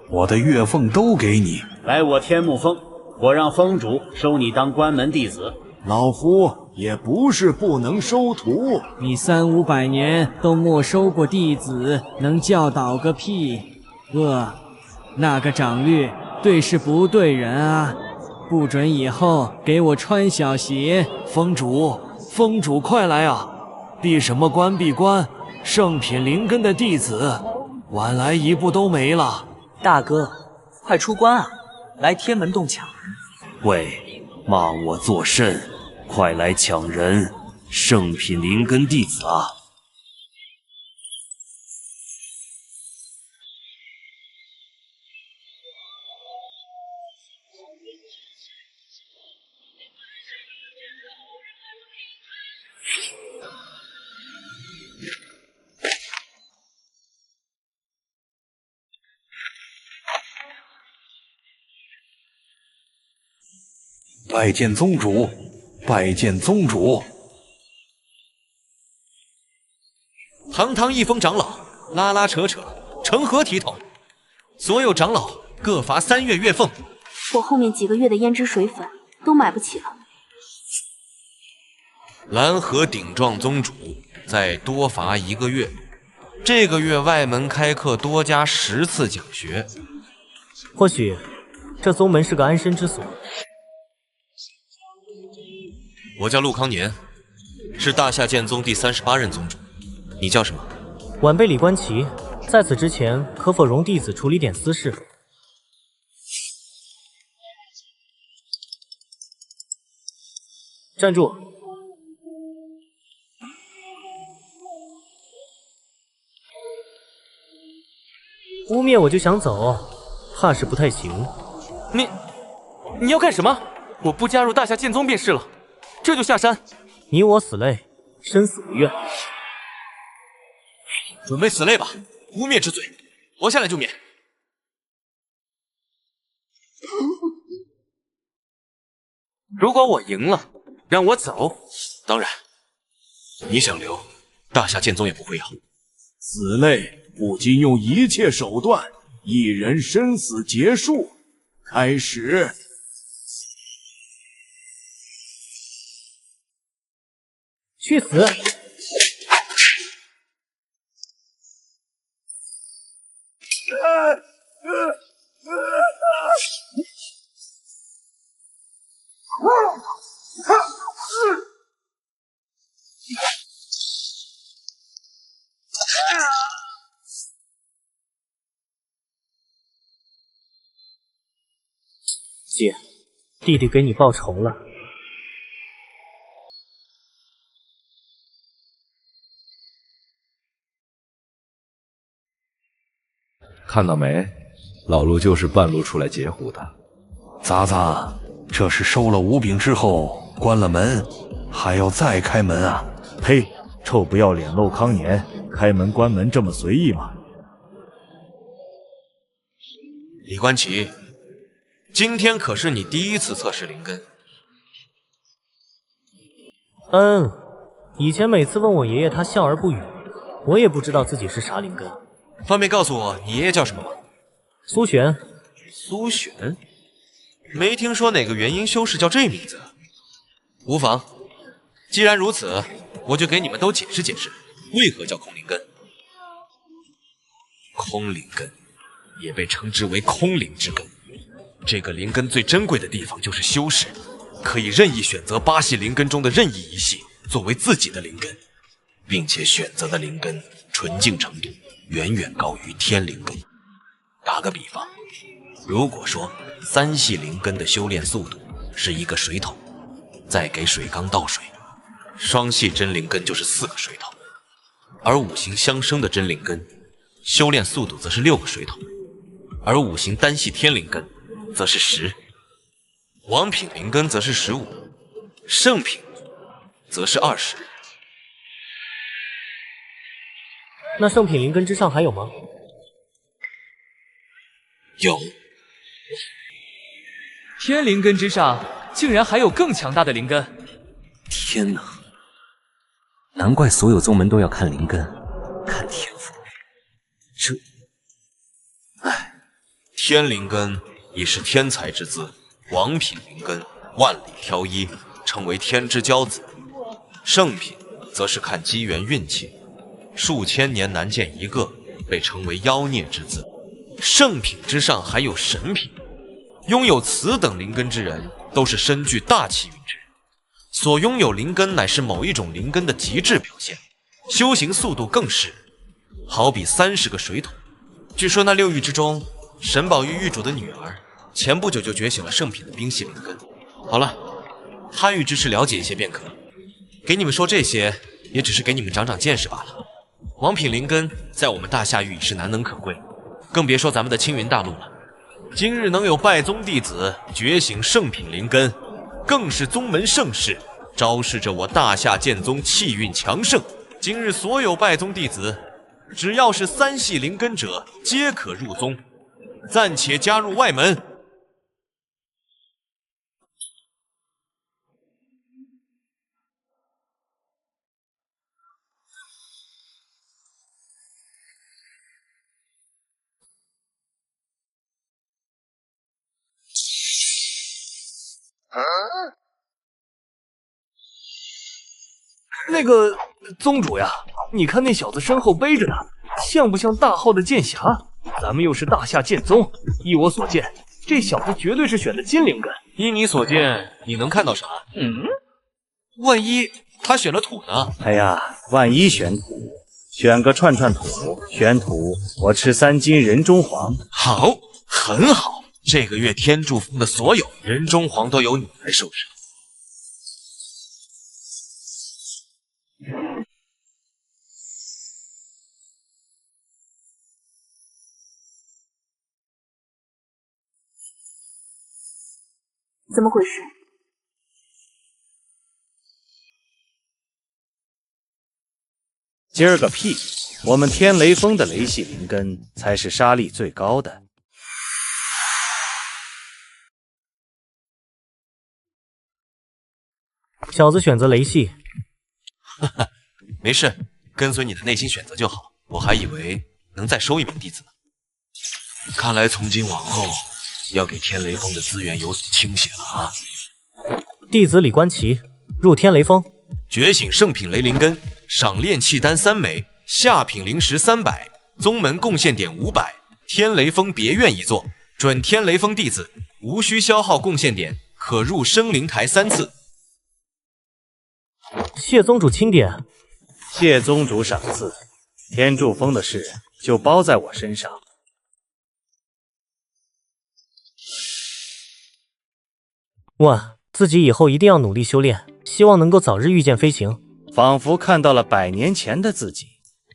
Speaker 18: 我的月俸都给你。
Speaker 9: 来我天目峰，我让峰主收你当关门弟子。
Speaker 8: 老夫也不是不能收徒，
Speaker 25: 你300-500年都没收过弟子，能教导个屁！那个长律对事不对人啊，不准以后给我穿小鞋。
Speaker 15: 峰主快来啊！闭什么关闭关，圣品灵根的弟子晚来一步都没了。
Speaker 26: 大哥，快出关啊！来天门洞抢人。
Speaker 4: 喂，骂我作甚？快来抢人！圣品灵根弟子啊！
Speaker 18: 拜见宗主，拜见宗主。
Speaker 3: 堂堂一峰长老，拉拉扯扯，成何体统？所有长老各罚3月月俸。
Speaker 10: 我后面几个月的胭脂水粉都买不起了。
Speaker 27: 蓝河顶撞宗主，再多罚1个月。这个月外门开课多加10次讲学。
Speaker 1: 或许这宗门是个安身之所。
Speaker 27: 我叫陆康年，是大夏剑宗第38任宗主。你叫什么？
Speaker 1: 晚辈李观奇，在此之前可否容弟子处理点私事？站住！污蔑我就想走，怕是不太行。
Speaker 3: 你要干什么？我不加入大夏剑宗便是了，这就下山。
Speaker 1: 你我死类，生死无怨。
Speaker 27: 准备死类吧，污蔑之罪，活下来就免。
Speaker 3: 如果我赢了，让我走。
Speaker 27: 当然，你想留，大夏剑宗也不会要。
Speaker 6: 死类不禁用一切手段，一人生死结束。开始。
Speaker 1: 去死！姐，弟弟给你报仇了。
Speaker 7: 看到没，老陆就是半路出来截胡的。
Speaker 18: 咂咂，这是收了五饼之后关了门，还要再开门啊？
Speaker 14: 呸！臭不要脸，陆康年，开门关门这么随意吗？
Speaker 27: 李关奇，今天可是你第一次测试灵根。
Speaker 1: 以前每次问我爷爷，他笑而不语，我也不知道自己是啥灵根。
Speaker 27: 方便告诉我你爷爷叫什么吗？
Speaker 1: 苏璇。
Speaker 27: 苏璇？没听说哪个元婴修士叫这名字。无妨，既然如此，我就给你们都解释解释，为何叫空灵根。空灵根也被称之为空灵之根。这个灵根最珍贵的地方就是修士可以任意选择8系灵根中的任意一系作为自己的灵根，并且选择的灵根纯净程度远远高于天灵根。打个比方，如果说3系灵根的修炼速度是1个水桶，再给水缸倒水，双系真灵根就是4个水桶，而5行相生的真灵根修炼速度则是6个水桶，而5行单系天灵根则是10，王品灵根则是15，圣品则是20。
Speaker 1: 那圣品灵根之上还有吗？
Speaker 27: 有。
Speaker 24: 天灵根之上竟然还有更强大的灵根！
Speaker 16: 天哪！难怪所有宗门都要看灵根，看天赋。
Speaker 27: 天灵根已是天才之资，王品灵根万里挑一，称为天之骄子。圣品则是看机缘运气，数千年难见一个，被称为妖孽之资。圣品之上还有神品，拥有此等灵根之人都是身具大气运之人，所拥有灵根乃是某一种灵根的极致表现，修行速度更是好比30个水桶。据说那6域之中，神宝玉域主的女儿前不久就觉醒了圣品的冰系灵根。好了，他域之事了解一些便可，给你们说这些也只是给你们长长见识罢了。王品灵根在我们大夏域已是难能可贵，更别说咱们的青云大陆了。今日能有拜宗弟子觉醒圣品灵根，更是宗门盛事，昭示着我大夏剑宗气运强盛。今日所有拜宗弟子，只要是3系灵根者，皆可入宗，暂且加入外门。
Speaker 15: 那个宗主呀，你看那小子身后背着的，像不像大号的剑侠？咱们又是大夏剑宗，依我所见，这小子绝对是选的金灵根。
Speaker 27: 依你所见，你能看到啥？万一他选了土呢？
Speaker 14: 哎呀，万一选土，选个串串土，选土我吃3斤人中黄。
Speaker 27: 好，很好。这个月天柱峰的所有人中黄都由你来收拾。
Speaker 10: 怎么回事？
Speaker 9: 今儿个屁！我们天雷峰的雷系灵根才是杀力最高的。
Speaker 1: 小子选择雷系，
Speaker 27: 哈哈，没事，跟随你的内心选择就好。我还以为能再收一名弟子呢。看来从今往后要给天雷峰的资源有所倾斜了啊！
Speaker 1: 弟子李观奇，入天雷峰。
Speaker 27: 觉醒圣品雷灵根，赏炼气丹3枚，下品灵石300，宗门贡献点500，天雷峰别院一座，准天雷峰弟子无需消耗贡献点，可入生灵台3次。
Speaker 1: 谢宗主钦点。
Speaker 9: 谢宗主赏赐。天柱峰的事就包在我身上。
Speaker 1: 哇，自己以后一定要努力修炼，希望能够早日御剑飞行。
Speaker 9: 仿佛看到了100年前的自己，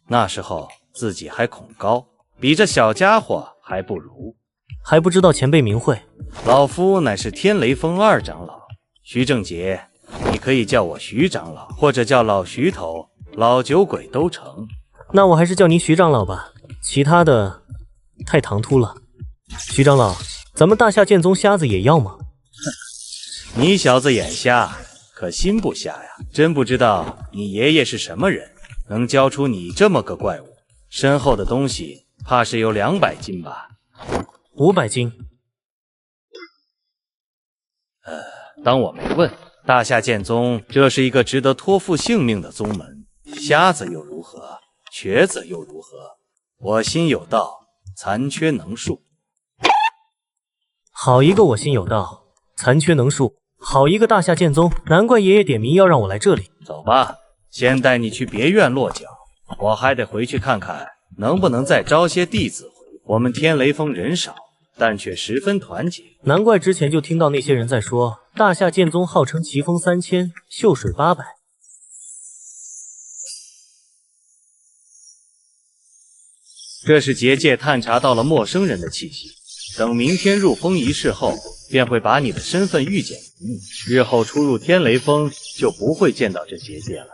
Speaker 9: 那时候自己还恐高，比这小家伙还不如。
Speaker 1: 还不知道前辈名讳？
Speaker 9: 老夫乃是天雷峰2长老徐正杰，你可以叫我徐长老，或者叫老徐头、老酒鬼都成。
Speaker 1: 那我还是叫你徐长老吧，其他的太唐突了。徐长老，咱们大夏剑宗瞎子也要吗？
Speaker 9: 你小子眼瞎，可心不瞎呀！真不知道你爷爷是什么人，能教出你这么个怪物。身后的东西怕是有200斤吧
Speaker 1: ？500斤。
Speaker 9: 当我没问。大夏剑宗，这是一个值得托付性命的宗门，瞎子又如何？瘸子又如何？我心有道，残缺能术。
Speaker 1: 好一个我心有道，残缺能术！好一个大夏剑宗，难怪爷爷点名要让我来这里。
Speaker 9: 走吧，先带你去别院落脚，我还得回去看看能不能再招些弟子回。我们天雷峰人少，但却十分团结。
Speaker 1: 难怪之前就听到那些人在说，大夏剑宗号称奇峰3000，秀水800。
Speaker 9: 这是结界探查到了陌生人的气息，等明天入峰仪式后，便会把你的身份预检明目，日后出入天雷峰就不会见到这结界了。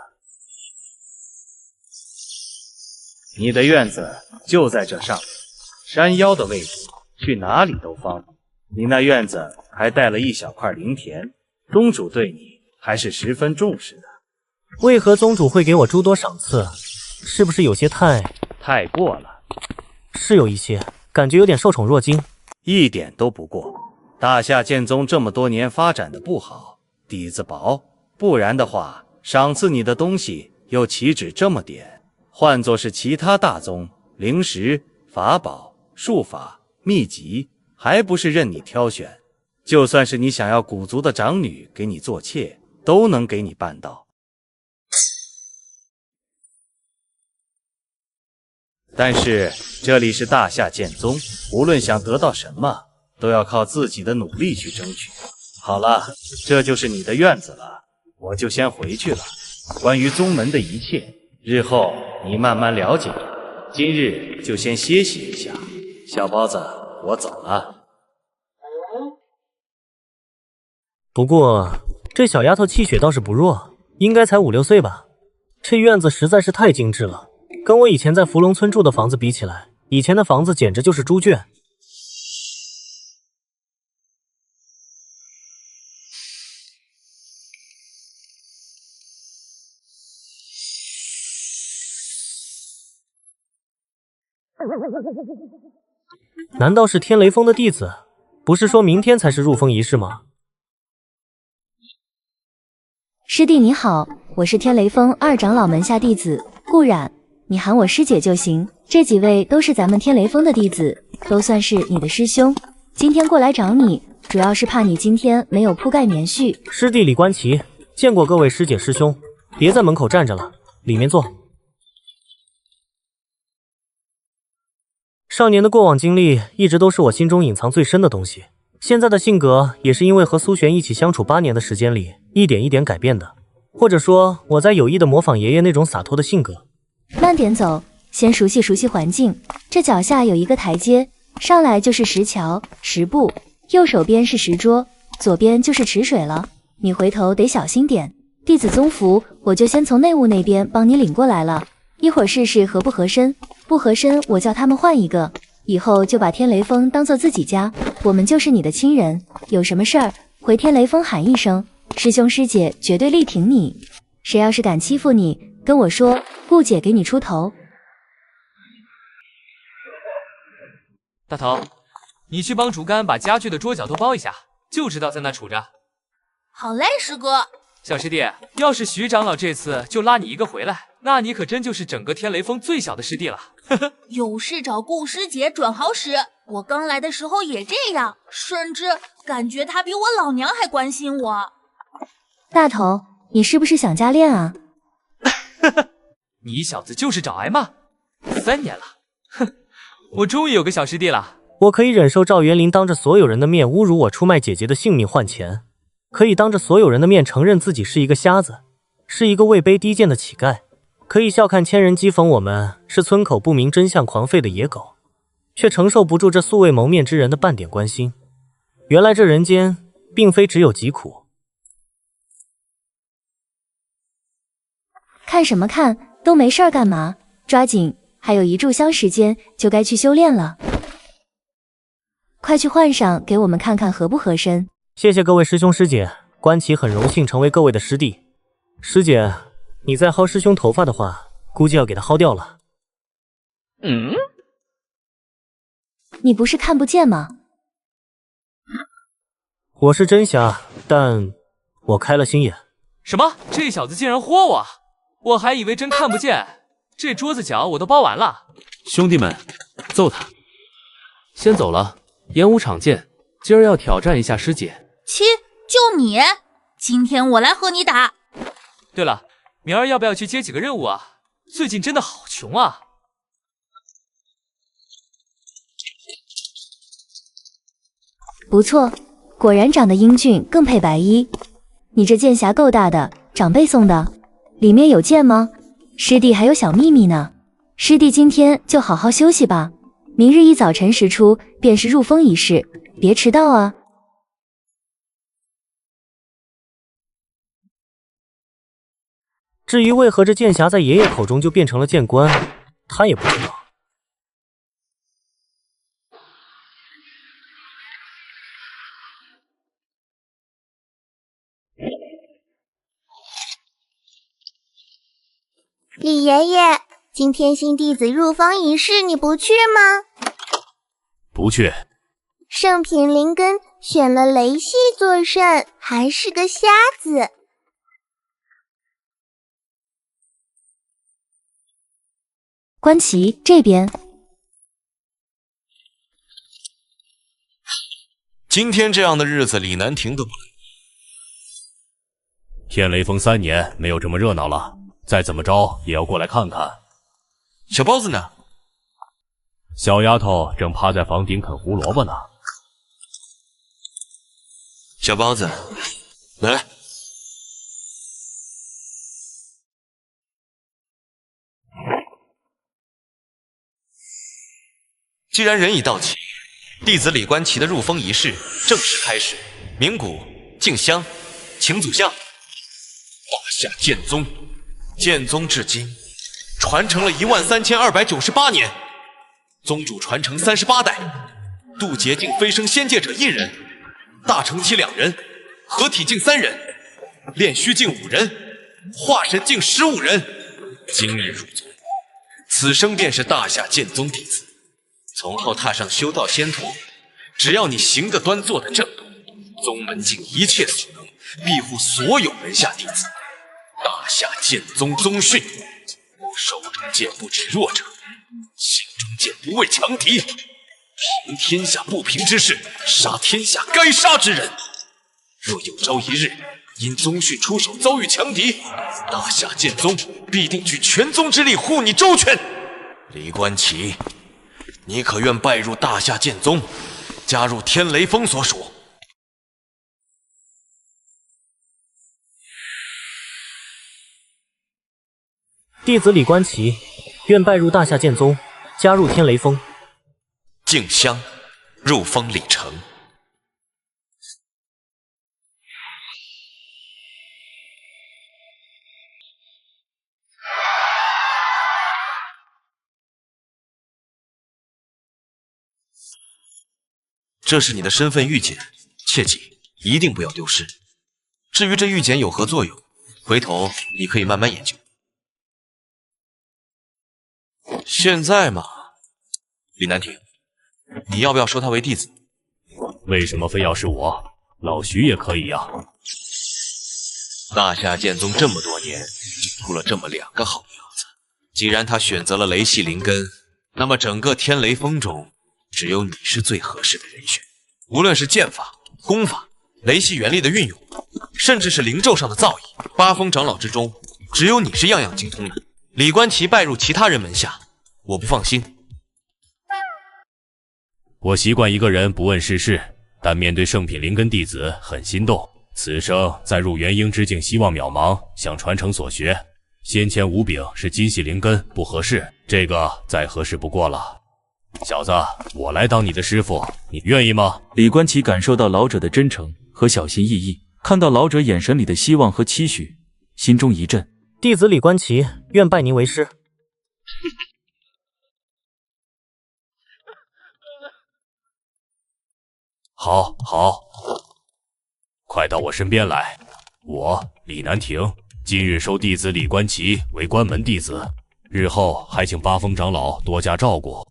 Speaker 9: 你的院子就在这上面，山腰的位置，去哪里都方便。你那院子还带了一小块灵田，宗主对你还是十分重视的。
Speaker 1: 为何宗主会给我诸多赏赐？是不是有些太
Speaker 9: 过了？
Speaker 1: 是有一些，感觉有点受宠若惊。
Speaker 9: 一点都不过。大夏剑宗这么多年发展的不好，底子薄，不然的话，赏赐你的东西又岂止这么点？换作是其他大宗，灵石、法宝、术法、秘籍，还不是任你挑选？就算是你想要古族的长女给你做妾，都能给你办到。但是这里是大夏剑宗，无论想得到什么，都要靠自己的努力去争取。好了，这就是你的院子了，我就先回去了。关于宗门的一切，日后你慢慢了解。今日就先歇息一下。小包子，我走了。
Speaker 1: 不过这小丫头气血倒是不弱，应该才5、6岁吧。这院子实在是太精致了，跟我以前在芙蓉村住的房子比起来，以前的房子简直就是猪圈。难道是天雷峰的弟子？不是说明天才是入峰仪式吗？
Speaker 10: 师弟你好，我是天雷峰2长老门下弟子顾冉，你喊我师姐就行。这几位都是咱们天雷峰的弟子，都算是你的师兄。今天过来找你，主要是怕你今天没有铺盖棉絮。
Speaker 1: 师弟李观奇，见过各位师姐师兄，别在门口站着了，里面坐。少年的过往经历一直都是我心中隐藏最深的东西，现在的性格也是因为和苏璇一起相处8年的时间里一点一点改变的，或者说我在有意的模仿爷爷那种洒脱的性格。
Speaker 10: 慢点走，先熟悉熟悉环境。这脚下有一个台阶，上来就是石桥、石步，右手边是石桌，左边就是池水了，你回头得小心点。弟子宗符，我就先从内务那边帮你领过来了，一会儿试试合不合身，不合身我叫他们换一个。以后就把天雷峰当做自己家，我们就是你的亲人，有什么事儿回天雷峰喊一声，师兄师姐绝对力挺你。谁要是敢欺负你，跟我说，顾姐给你出头。
Speaker 24: 大头，你去帮竹竿把家具的桌角都包一下，就知道在那杵着。
Speaker 2: 好嘞，师哥。
Speaker 24: 小师弟，要是徐长老这次就拉你一个回来，那你可真就是整个天雷峰最小的师弟了。
Speaker 2: 有事找顾师姐准好使，我刚来的时候也这样，甚至感觉她比我老娘还关心我。
Speaker 10: 大头，你是不是想加练啊？
Speaker 24: 你小子就是找挨骂，3年了，哼，我终于有个小师弟了。
Speaker 1: 我可以忍受赵元林当着所有人的面侮辱我出卖姐姐的性命换钱，可以当着所有人的面承认自己是一个瞎子，是一个位卑低贱的乞丐，可以笑看千人讥讽我们是村口不明真相狂吠的野狗，却承受不住这素未谋面之人的半点关心。原来这人间并非只有疾苦。
Speaker 10: 看什么看，都没事儿干嘛？抓紧，还有1炷香时间就该去修炼了。快去换上，给我们看看合不合身。
Speaker 1: 谢谢各位师兄师姐，关奇很荣幸成为各位的师弟。师姐，你再薅师兄头发的话，估计要给他薅掉了。
Speaker 10: 你不是看不见吗？
Speaker 1: 我是真瞎，但我开了心眼。
Speaker 24: 什么？这小子竟然豁我！我还以为真看不见，这桌子角我都包完了。兄弟们，揍他！先走了，演武场见。今儿要挑战一下师姐。
Speaker 2: 切，就你？今天我来和你打。
Speaker 24: 对了，明儿要不要去接几个任务啊？最近真的好穷啊。
Speaker 10: 不错，果然长得英俊，更配白衣。你这剑匣够大的，长辈送的，里面有剑吗？师弟还有小秘密呢。师弟今天就好好休息吧，明日一早晨时出便是入封仪式，别迟到啊。
Speaker 1: 至于为何这剑匣在爷爷口中就变成了剑冠，他也不知道。
Speaker 5: 李爷爷，今天新弟子入封仪式你不去吗？
Speaker 6: 不去。
Speaker 5: 圣品灵根选了雷系做圣，还是个瞎子。
Speaker 10: 关奇这边，
Speaker 27: 今天这样的日子，李南亭都不来。
Speaker 6: 天雷峰3年没有这么热闹了，再怎么着也要过来看看。
Speaker 27: 小包子呢？
Speaker 6: 小丫头正趴在房顶啃胡萝卜呢。
Speaker 27: 小包子，来。既然人已到齐，弟子李观奇的入封仪式正式开始。鸣鼓，敬香，请祖相。大夏剑宗，剑宗至今传承了13298年，宗主传承38代，渡劫境飞升仙界者1人，大成期2人，合体境3人，炼虚境5人，化神境15人。今日入宗，此生便是大夏剑宗弟子。从后踏上修道仙途，只要你行得端坐得正，宗门尽一切所能，庇护所有门下弟子。大夏剑宗宗训：手中剑不指弱者，心中剑不畏强敌。平天下不平之事，杀天下该杀之人。若有朝一日因宗训出手遭遇强敌，大夏剑宗必定举全宗之力护你周全。李观奇，你可愿拜入大夏剑宗，加入天雷峰所属？
Speaker 1: 弟子李观奇，愿拜入大夏剑宗，加入天雷峰。
Speaker 27: 敬香，入封礼成。这是你的身份玉简，切记一定不要丢失。至于这玉简有何作用，回头你可以慢慢研究。现在嘛，李南亭，你要不要收他为弟子？
Speaker 6: 为什么非要是我？老徐也可以呀。
Speaker 27: 大夏剑宗这么多年，就出了这么2个好苗子。既然他选择了雷系灵根，那么整个天雷峰中，只有你是最合适的人选。无论是剑法、功法、雷系元力的运用，甚至是灵咒上的造诣，8峰长老之中，只有你是样样精通的。李观奇拜入其他人门下，我不放心。
Speaker 6: 我习惯一个人不问世事，但面对圣品灵根弟子很心动。此生在入元婴之境希望渺茫，想传承所学。先前无柄是金系灵根，不合适，这个再合适不过了。小子，我来当你的师傅，你愿意吗？
Speaker 24: 李观奇感受到老者的真诚和小心翼翼，看到老者眼神里的希望和期许，心中一震。
Speaker 1: 弟子李观奇愿拜您为师。
Speaker 6: 好，快到我身边来。我李南亭今日收弟子李观奇为关门弟子，日后还请8峰长老多加照顾。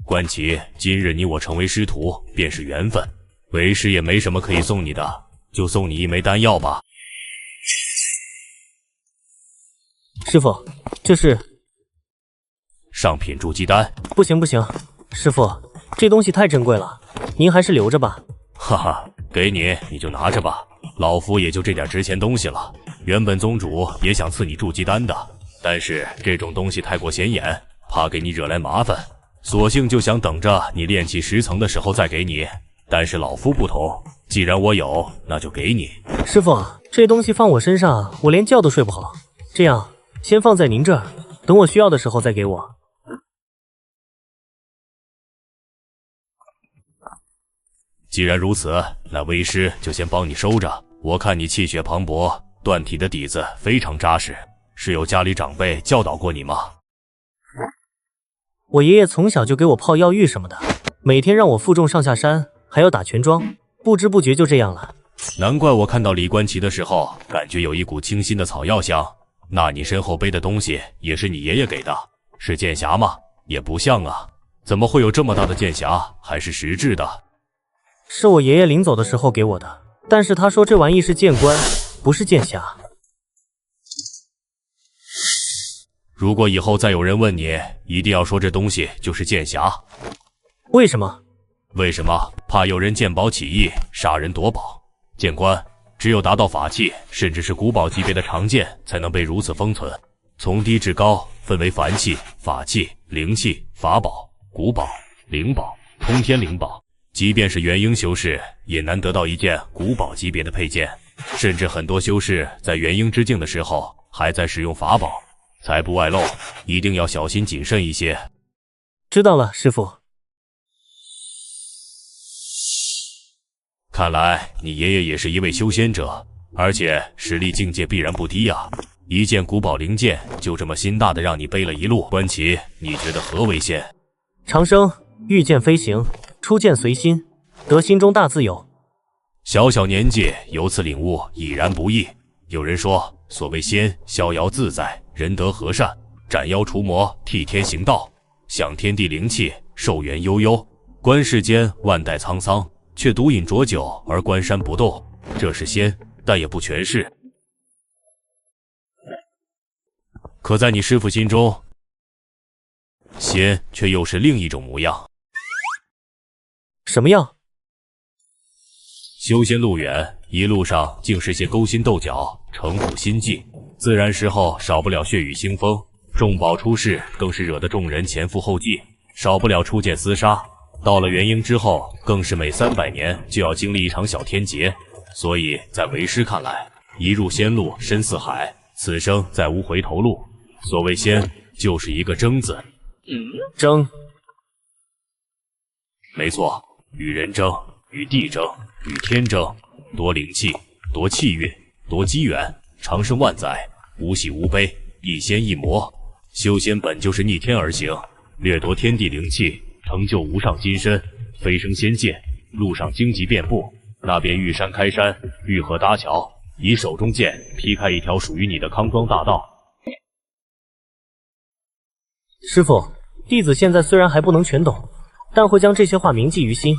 Speaker 6: 观奇，今日你我成为师徒，便是缘分。为师也没什么可以送你的，就送你一枚丹药吧。
Speaker 1: 师傅，这是
Speaker 6: 上品筑基丹。
Speaker 1: 不行，师傅，这东西太珍贵了，您还是留着吧。
Speaker 6: 哈哈，给你就拿着吧，老夫也就这点值钱东西了。原本宗主也想赐你筑基丹的，但是这种东西太过显眼，怕给你惹来麻烦，索性就想等着你炼气10层的时候再给你。但是老夫不同，既然我有，那就给你。
Speaker 1: 师傅，这东西放我身上，我连觉都睡不好。这样，先放在您这儿，等我需要的时候再给我。
Speaker 6: 既然如此，那为师就先帮你收着。我看你气血磅礴，断体的底子非常扎实，是有家里长辈教导过你吗？
Speaker 1: 我爷爷从小就给我泡药浴什么的，每天让我负重上下山，还要打拳桩，不知不觉就这样了。
Speaker 6: 难怪我看到李观奇的时候，感觉有一股清新的草药香。那你身后背的东西也是你爷爷给的，是剑匣吗？也不像啊，怎么会有这么大的剑匣？还是实质的？
Speaker 1: 是我爷爷临走的时候给我的，但是他说这玩意是剑冠，不是剑匣。
Speaker 6: 如果以后再有人问你，一定要说这东西就是剑匣。
Speaker 1: 为什么？
Speaker 6: 为什么？怕有人见宝起义，杀人夺宝。剑冠只有达到法器，甚至是古宝级别的长剑，才能被如此封存。从低至高，分为凡器、法器、灵器、法宝、古宝、灵宝、通天灵宝。即便是元婴修士，也难得到一件古宝级别的佩剑。甚至很多修士在元婴之境的时候，还在使用法宝，才不外露，一定要小心谨慎一些。
Speaker 1: 知道了，师傅。
Speaker 6: 看来你爷爷也是一位修仙者，而且实力境界必然不低啊！一件古宝灵剑就这么心大的让你背了一路，观奇，你觉得何为仙？
Speaker 1: 长生，御剑飞行，出剑随心，得心中大自由。
Speaker 6: 小小年纪由此领悟，已然不易。有人说，所谓仙，逍遥自在，仁德和善，斩妖除魔，替天行道，享天地灵气，寿元悠悠，观世间万代沧桑，却独饮浊酒而观山不动，这是仙，但也不全是。可在你师父心中，仙却又是另一种模样。
Speaker 1: 什么样？
Speaker 6: 修仙路远，一路上竟是些勾心斗角、城府心计，自然时候少不了血雨腥风，重宝出世更是惹得众人前赴后继，少不了出剑厮杀。到了元婴之后，更是每300年就要经历一场小天劫，所以在为师看来，一入仙路深似海，此生再无回头路。所谓仙，就是一个争字。
Speaker 1: 争？
Speaker 6: 没错，与人争。与地争，与天争，夺灵气，夺气运，夺机缘，长生万载，无喜无悲，一仙一魔。修仙本就是逆天而行，掠夺天地灵气，成就无上金身，飞升仙界。路上荆棘遍布，那便遇山开山，遇河搭桥，以手中剑劈开一条属于你的康庄大道。
Speaker 1: 师傅，弟子现在虽然还不能全懂，但会将这些话铭记于心。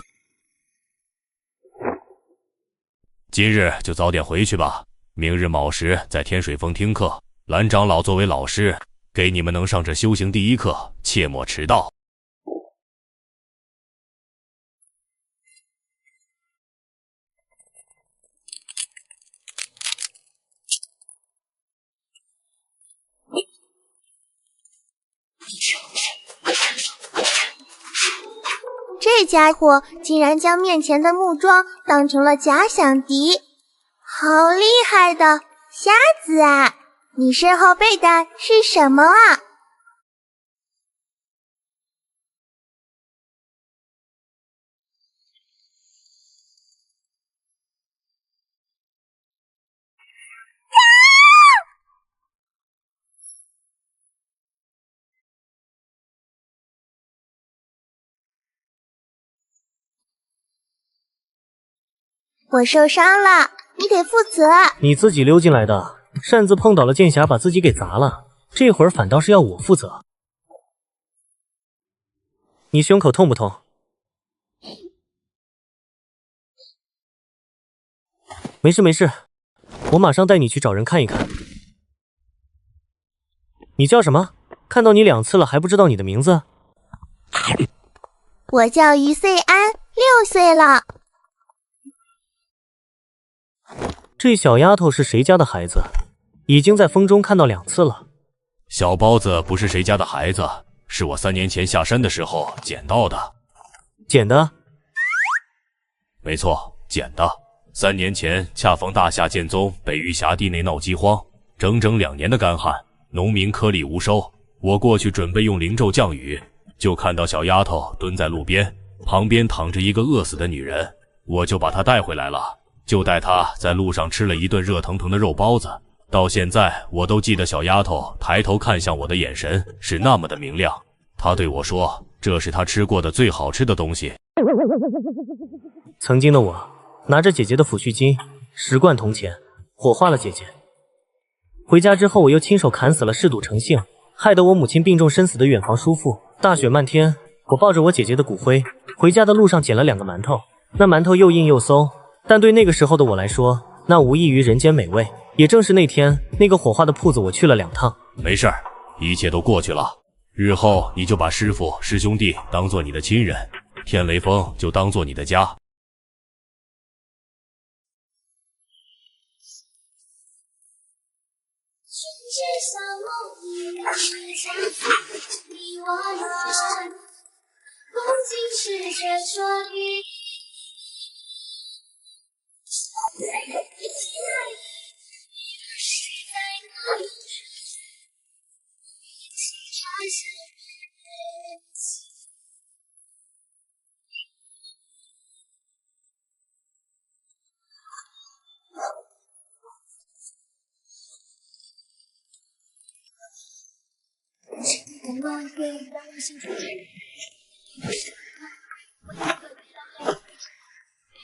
Speaker 6: 今日就早点回去吧，明日卯时在天水峰听课。蓝长老作为老师，给你们能上这修行第一课，切莫迟到。
Speaker 5: 这家伙竟然将面前的木桩当成了假想敌，好厉害的瞎子啊！你身后背的是什么啊？我受伤了，你得负责。
Speaker 1: 你自己溜进来的，擅自碰倒了剑匣，把自己给砸了，这会儿反倒是要我负责。你胸口痛不痛？没事没事，我马上带你去找人看一看。你叫什么？看到你2次了，还不知道你的名字？
Speaker 5: 我叫于岁安，6岁了。
Speaker 1: 这小丫头是谁家的孩子？已经在风中看到2次了。
Speaker 6: 小包子不是谁家的孩子，是我3年前下山的时候捡到的。
Speaker 1: 捡的？
Speaker 6: 没错，捡的。3年前恰逢大夏剑宗北域辖地内闹饥荒，整整2年的干旱，农民颗粒无收。我过去准备用灵咒降雨，就看到小丫头蹲在路边，旁边躺着一个饿死的女人，我就把她带回来了。就带她在路上吃了一顿热腾腾的肉包子，到现在我都记得小丫头抬头看向我的眼神是那么的明亮。她对我说，这是她吃过的最好吃的东西。
Speaker 1: 曾经的我拿着姐姐的抚恤金10贯铜钱，火化了姐姐。回家之后，我又亲手砍死了嗜赌成性，害得我母亲病重身死的远房叔父。大雪漫天，我抱着我姐姐的骨灰，回家的路上捡了2个馒头，那馒头又硬又松，但对那个时候的我来说，那无异于人间美味。也正是那天，那个火化的铺子我去了2趟。
Speaker 6: 没事儿，一切都过去了。日后你就把师父、师兄弟当做你的亲人，天雷峰就当做你的家。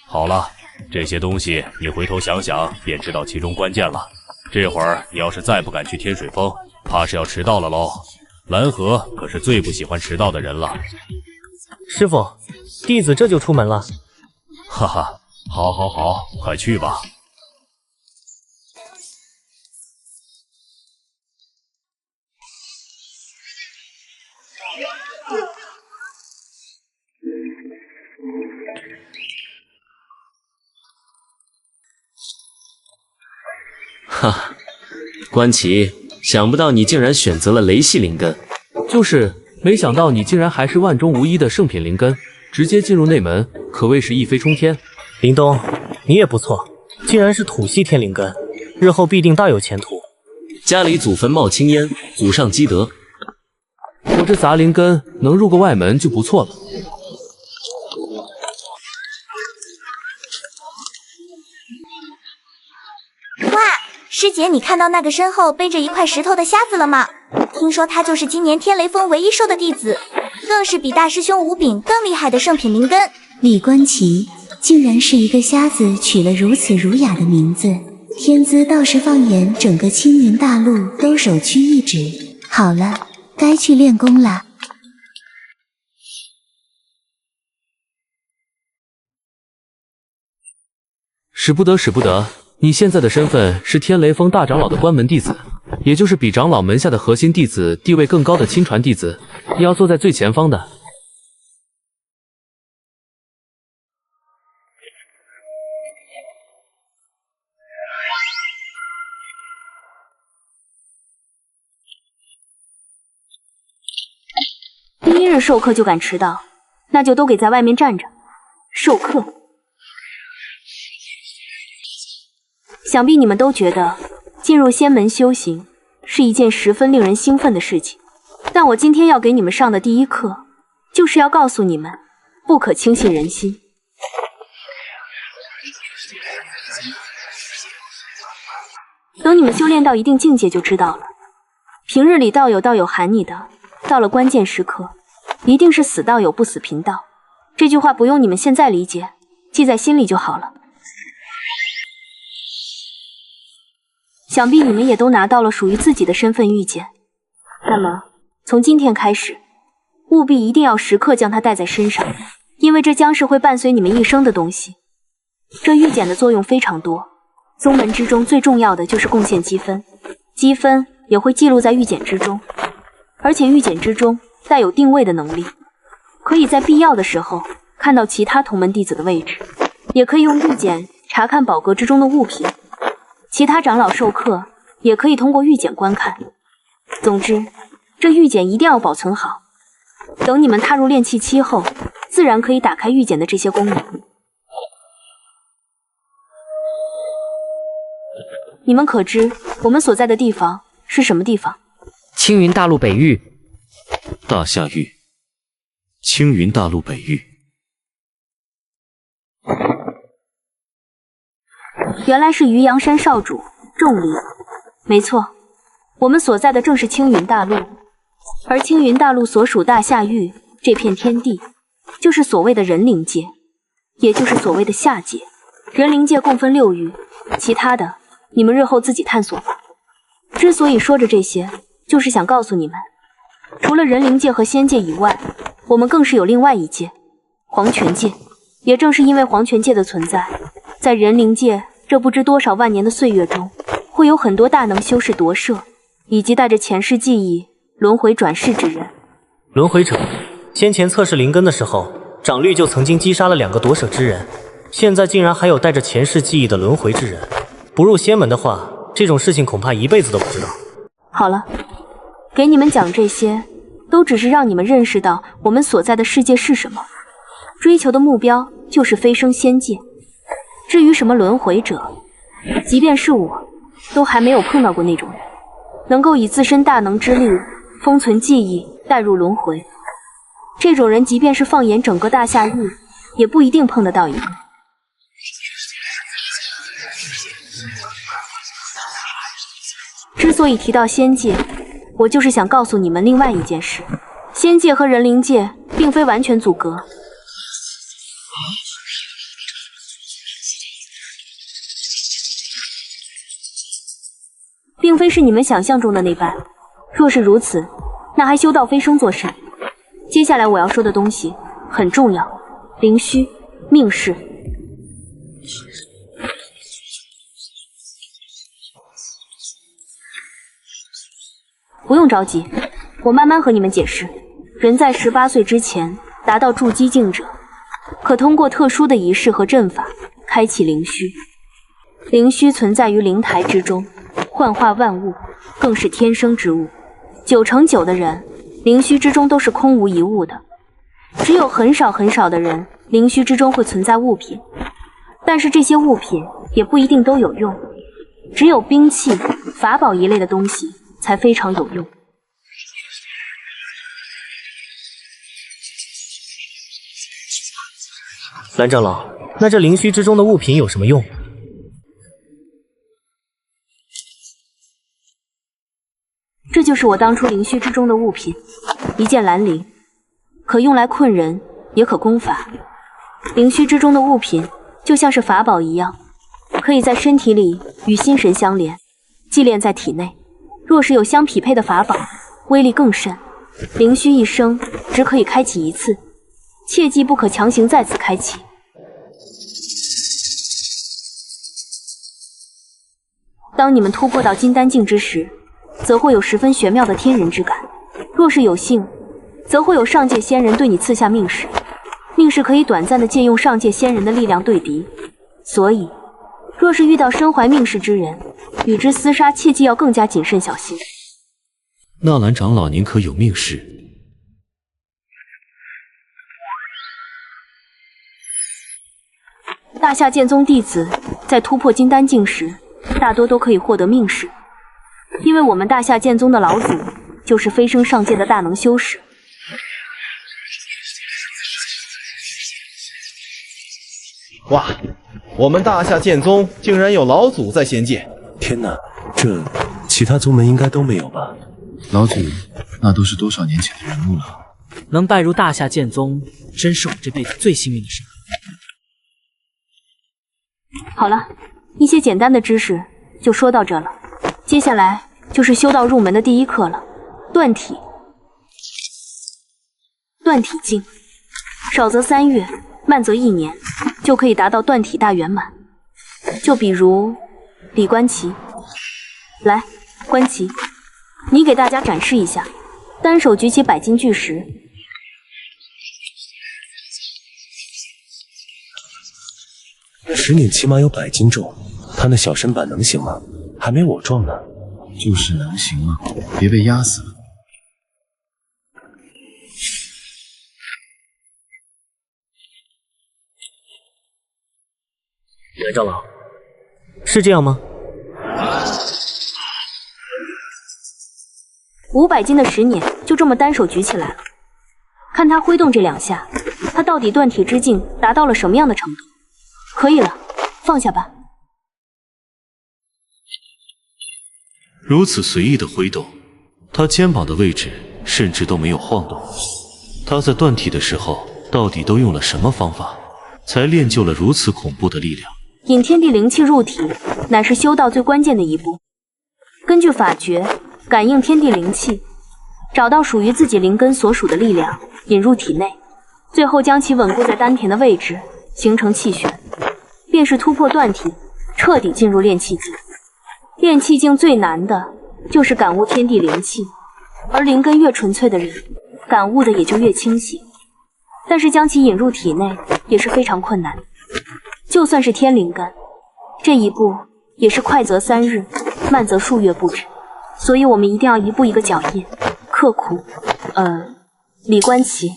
Speaker 6: 好了，这些东西你回头想想便知道其中关键了。这会儿你要是再不敢去天水峰，怕是要迟到了喽。蓝河可是最不喜欢迟到的人了。
Speaker 1: 师傅，弟子这就出门了。
Speaker 6: 哈哈，好好好，快去吧。
Speaker 16: 哈，关奇，想不到你竟然选择了雷系灵根。
Speaker 24: 就是，没想到你竟然还是万中无一的圣品灵根，直接进入内门，可谓是一飞冲天。
Speaker 1: 林东，你也不错，竟然是土系天灵根，日后必定大有前途。
Speaker 16: 家里祖坟冒青烟，祖上积德。
Speaker 24: 我这杂灵根能入个外门就不错了。
Speaker 5: 师姐，你看到那个身后背着一块石头的瞎子了吗？听说他就是今年天雷峰唯一收的弟子，更是比大师兄吴炳更厉害的圣品灵根。
Speaker 12: 李观奇竟然是一个瞎子取了如此儒雅的名字，天资倒是放眼整个青云大陆都首屈一指。好了，该去练功了。
Speaker 24: 使不得，使不得！你现在的身份是天雷峰大长老的关门弟子，也就是比长老门下的核心弟子地位更高的亲传弟子，你要坐在最前方的。
Speaker 10: 第一日授课就敢迟到，那就都给在外面站着。授课。想必你们都觉得进入仙门修行是一件十分令人兴奋的事情，但我今天要给你们上的第一课，就是要告诉你们，不可轻信人心。等你们修炼到一定境界就知道了。平日里道友喊你的，到了关键时刻，一定是死道友不死贫道。这句话不用你们现在理解，记在心里就好了。想必你们也都拿到了属于自己的身份玉简，那么从今天开始，务必一定要时刻将它带在身上，因为这将是会伴随你们一生的东西。这玉简的作用非常多，宗门之中最重要的就是贡献积分，积分也会记录在玉简之中，而且玉简之中带有定位的能力，可以在必要的时候看到其他同门弟子的位置，也可以用玉简查看宝阁之中的物品。其他长老授课也可以通过玉简观看。总之，这玉简一定要保存好，等你们踏入炼气期后，自然可以打开玉简的这些功能。你们可知我们所在的地方是什么地方？
Speaker 17: 青云大陆北域。
Speaker 16: 大夏域，青云大陆北域。
Speaker 10: 原来是渔阳山少主仲离。没错，我们所在的正是青云大陆，而青云大陆所属大夏域这片天地，就是所谓的人灵界，也就是所谓的下界。人灵界共分6域，其他的你们日后自己探索吧。之所以说着这些，就是想告诉你们，除了人灵界和仙界以外，我们更是有另外一界，黄泉界。也正是因为黄泉界的存在，在人灵界这不知多少万年的岁月中，会有很多大能修士夺舍，以及带着前世记忆轮回转世之人。
Speaker 1: 轮回者，先前测试灵根的时候，长律就曾经击杀了2个夺舍之人，现在竟然还有带着前世记忆的轮回之人。不入仙门的话，这种事情恐怕一辈子都不知道。
Speaker 10: 好了，给你们讲这些，都只是让你们认识到我们所在的世界是什么，追求的目标就是飞升仙界。至于什么轮回者，即便是我，都还没有碰到过那种人，能够以自身大能之力封存记忆，带入轮回。这种人即便是放眼整个大夏域，也不一定碰得到一个。之所以提到仙界，我就是想告诉你们另外一件事：仙界和人灵界并非完全阻隔。并非是你们想象中的那般，若是如此，那还修道飞升做甚？接下来我要说的东西很重要，灵虚、命势。不用着急，我慢慢和你们解释。人在18岁之前达到筑基境者，可通过特殊的仪式和阵法开启灵虚。灵虚存在于灵台之中，幻化万物，更是天生之物。9成9的人，灵虚之中都是空无一物的，只有很少很少的人，灵虚之中会存在物品。但是这些物品也不一定都有用，只有兵器、法宝一类的东西才非常有用。
Speaker 1: 蓝长老，那这灵虚之中的物品有什么用？
Speaker 10: 这就是我当初灵虚之中的物品，一件蓝灵，可用来困人，也可攻法。灵虚之中的物品就像是法宝一样，可以在身体里与心神相连，祭炼在体内。若是有相匹配的法宝，威力更甚。灵虚一生只可以开启一次，切记不可强行再次开启。当你们突破到金丹境之时，则会有十分玄妙的天人之感。若是有幸，则会有上界仙人对你赐下命使，命使可以短暂的借用上界仙人的力量对敌。所以，若是遇到身怀命使之人，与之厮杀，切记要更加谨慎小心。
Speaker 24: 纳兰长老，您可有命使？
Speaker 10: 大夏剑宗弟子在突破金丹境时，大多都可以获得命使，因为我们大夏剑宗的老祖就是飞升上界的大能修士。
Speaker 11: 哇，我们大夏剑宗竟然有老祖在仙界！
Speaker 4: 天哪，这其他宗门应该都没有吧？
Speaker 13: 老祖，那都是多少年前的人物了。
Speaker 19: 能拜入大夏剑宗，真是我这辈子最幸运的事。
Speaker 10: 好了，一些简单的知识就说到这了，接下来就是修道入门的第一课了——断体。断体境，少则3月，慢则1年，就可以达到断体大圆满。就比如李观奇，来，观奇，你给大家展示一下，单手举起100斤巨石。
Speaker 4: 石碾起码有100斤重，他那小身板能行吗？还没我壮呢。
Speaker 13: 就是能行吗？别被压死了。
Speaker 1: 袁长老，是这样吗
Speaker 10: ？500斤的石碾就这么单手举起来了，看他挥动这2下，他到底断体之境达到了什么样的程度？可以了，放下吧。
Speaker 24: 如此随意的挥动，他肩膀的位置甚至都没有晃动。他在断体的时候，到底都用了什么方法，才练就了如此恐怖的力量？
Speaker 10: 引天地灵气入体，乃是修道最关键的一步。根据法诀，感应天地灵气，找到属于自己灵根所属的力量，引入体内，最后将其稳固在丹田的位置，形成气旋，便是突破断体，彻底进入炼气境。炼气境最难的就是感悟天地灵气，而灵根越纯粹的人，感悟的也就越清晰。但是将其引入体内也是非常困难的。就算是天灵根，这一步也是快则3日，慢则数月不止。所以我们一定要一步一个脚印，刻苦。李观奇。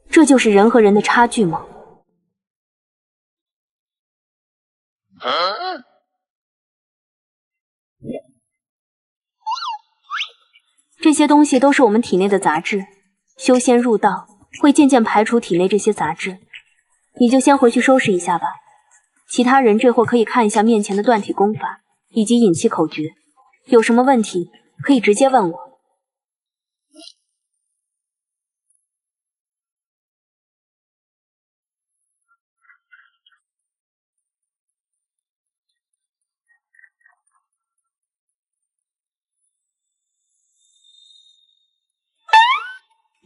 Speaker 10: 这就是人和人的差距吗？这些东西都是我们体内的杂质，修仙入道会渐渐排除体内这些杂质。你就先回去收拾一下吧。其他人这会可以看一下面前的断体功法以及引气口诀，有什么问题可以直接问我。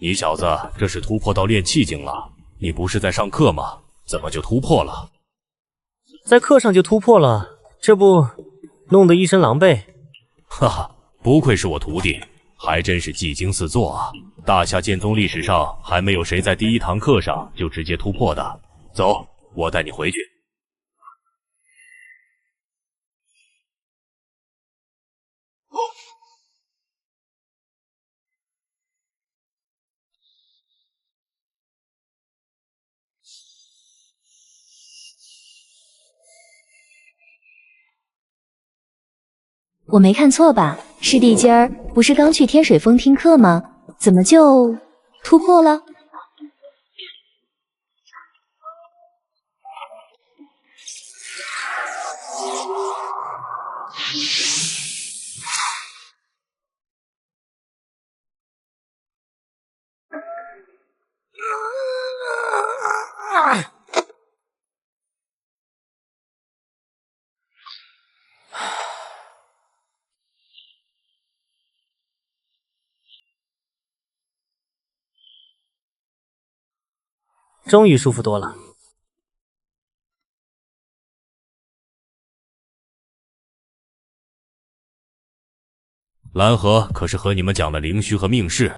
Speaker 6: 你小子这是突破到炼气境了？你不是在上课吗？怎么就突破了？
Speaker 1: 在课上就突破了，这不弄得一身狼狈。
Speaker 6: 哈哈，不愧是我徒弟，还真是技惊四座啊！大夏剑宗历史上还没有谁在第一堂课上就直接突破的。走，我带你回去。
Speaker 12: 我没看错吧？师弟今儿不是刚去天水峰听课吗？怎么就突破了？
Speaker 1: 终于舒服多了。
Speaker 6: 蓝河可是和你们讲了灵虚和命势。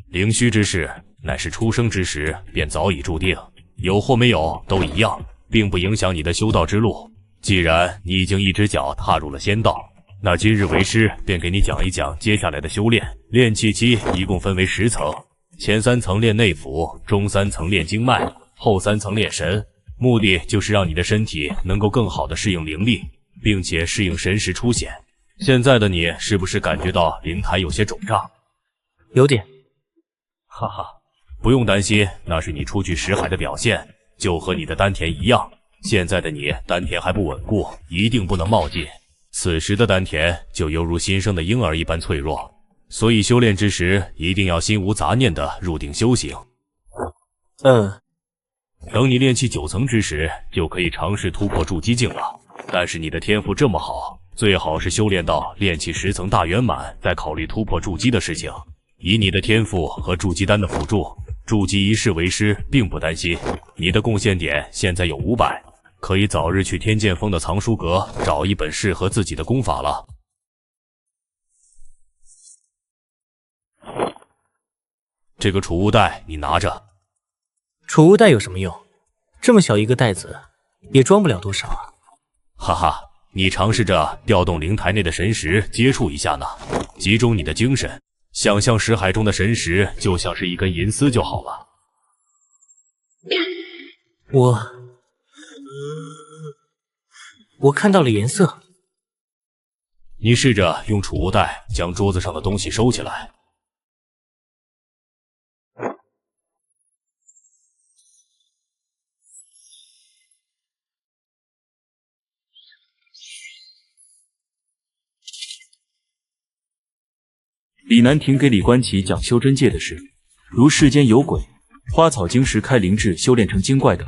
Speaker 6: 灵虚之事，乃是出生之时便早已注定，有或没有都一样，并不影响你的修道之路。既然你已经一只脚踏入了仙道，那今日为师便给你讲一讲接下来的修炼。炼气期一共分为10层，前3层练内腑，中3层练经脉，后3层练神。目的就是让你的身体能够更好的适应灵力，并且适应神识出现。现在的你是不是感觉到灵台有些肿胀？
Speaker 1: 有点。
Speaker 6: 哈哈，不用担心，那是你出去识海的表现，就和你的丹田一样。现在的你丹田还不稳固，一定不能冒进。此时的丹田就犹如新生的婴儿一般脆弱，所以修炼之时一定要心无杂念的入定修行。等你炼气9层之时，就可以尝试突破筑基境了。但是你的天赋这么好，最好是修炼到炼气10层大圆满，再考虑突破筑基的事情。以你的天赋和筑基丹的辅助，筑基一世为师并不担心。你的贡献点现在有500，可以早日去天剑峰的藏书阁找一本适合自己的功法了。这个储物袋你拿着。
Speaker 1: 储物袋有什么用？这么小一个袋子，也装不了多少啊。
Speaker 6: 哈哈，你尝试着调动灵台内的神识，接触一下呢，集中你的精神。想象识海中的神识就像是一根银丝就好了。
Speaker 1: 我看到了颜色。
Speaker 6: 你试着用储物袋将桌子上的东西收起来。
Speaker 8: 李南亭给李观奇讲修真界的事，如世间有鬼、花草晶石开灵智、修炼成精怪等。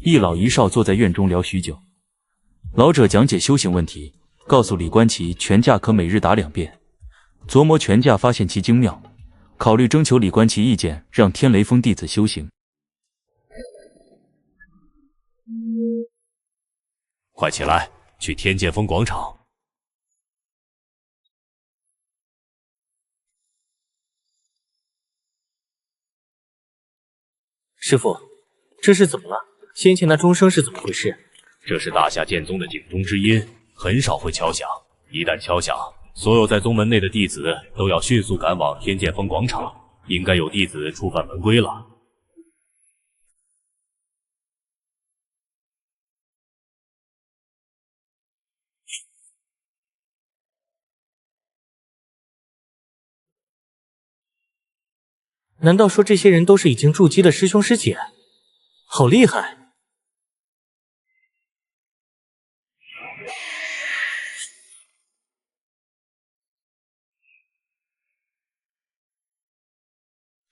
Speaker 8: 一老一少坐在院中聊许久，老者讲解修行问题，告诉李观奇拳架可每日打2遍，琢磨拳架发现其精妙，考虑征求李观奇意见，让天雷峰弟子修行。
Speaker 6: 快起来，去天剑峰广场。
Speaker 1: 师傅，这是怎么了？先前那钟声是怎么回事？
Speaker 6: 这是大夏剑宗的警钟之音，很少会敲响。一旦敲响，所有在宗门内的弟子都要迅速赶往天剑峰广场。应该有弟子触犯门规了。
Speaker 1: 难道说这些人都是已经筑基的师兄师姐？好厉害！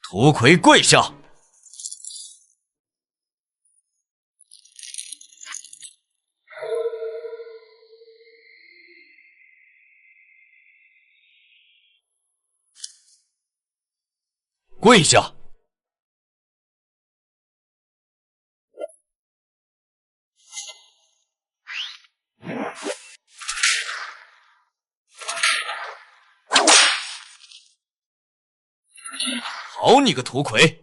Speaker 27: 图魁跪下！跪下！好你个土魁，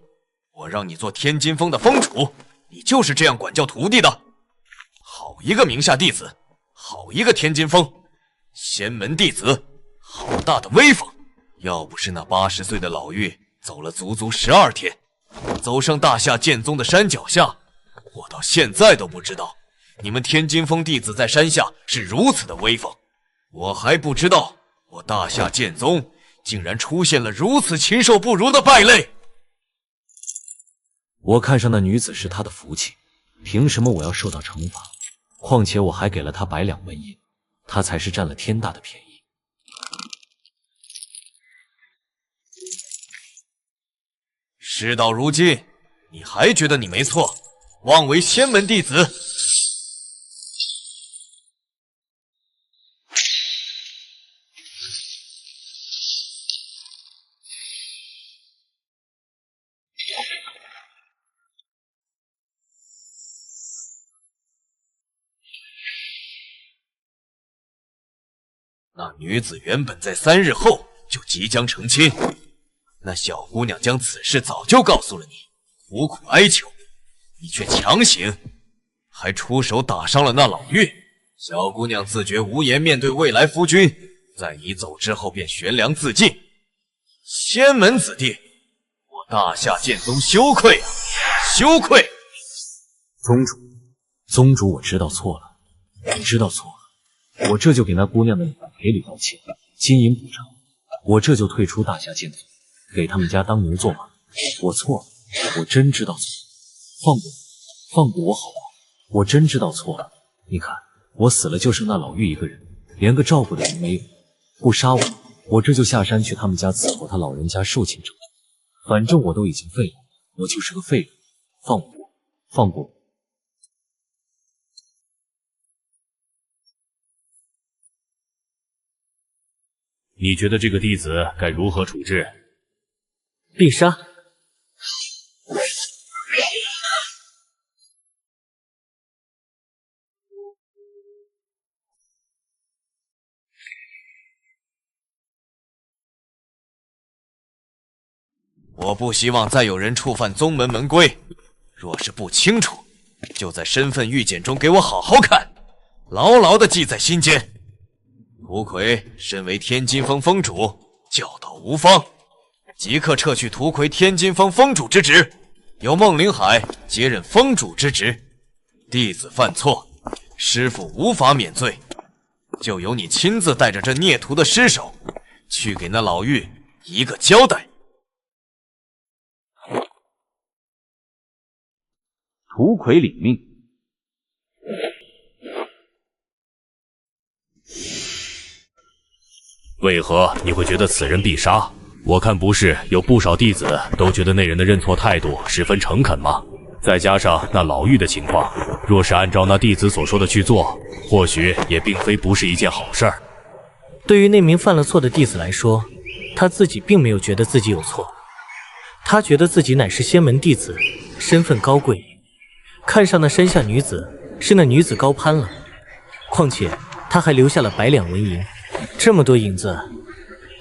Speaker 27: 我让你做天金峰的峰主，你就是这样管教徒弟的？好一个名下弟子，好一个天金峰，仙门弟子，好大的威风！要不是那80岁的老妪走了足足12天，走上大夏剑宗的山脚下，我到现在都不知道你们天金峰弟子在山下是如此的威风，我还不知道我大夏剑宗竟然出现了如此禽兽不如的败类。
Speaker 8: 我看上那女子是她的福气，凭什么我要受到惩罚？况且我还给了她100两纹银，她才是占了天大的便宜。
Speaker 27: 事到如今，你还觉得你没错，妄为仙门弟子？那女子原本在3日后就即将成亲，那小姑娘将此事早就告诉了你，苦苦哀求，你却强行，还出手打伤了那老妪。小姑娘自觉无颜面对未来夫君，在你走之后便悬梁自尽。仙门子弟，我大夏剑宗羞愧啊，羞愧！
Speaker 8: 宗主，我知道错了，我知道错了，我这就给那姑娘的赔礼道歉，金银补偿，我这就退出大夏剑宗，给他们家当牛做马。我错了，我真知道错了，放过我好不好？我真知道错了。你看，我死了就剩那老妪一个人，连个照顾的人没有。不杀我，我这就下山去他们家伺候他老人家受尽惩罚。反正我都已经废了，我就是个废人。放过我。
Speaker 6: 你觉得这个弟子该如何处置？
Speaker 1: 必杀。
Speaker 27: 我不希望再有人触犯宗门门规，若是不清楚，就在身份玉简中给我好好看，牢牢地记在心间。涂魁身为天金峰峰主，教导无方，即刻撤去涂魁天金峰峰主之职，由孟灵海接任峰主之职。弟子犯错，师父无法免罪，就由你亲自带着这孽徒的尸首，去给那老妪一个交代。
Speaker 8: 涂魁领命。
Speaker 6: 为何你会觉得此人必杀？我看不是有不少弟子都觉得那人的认错态度十分诚恳吗？再加上那老妪的情况，若是按照那弟子所说的去做，或许也并非不是一件好事儿。
Speaker 1: 对于那名犯了错的弟子来说，他自己并没有觉得自己有错，他觉得自己乃是仙门弟子，身份高贵，看上那山下女子，是那女子高攀了。况且他还留下了100两纹银，这么多银子，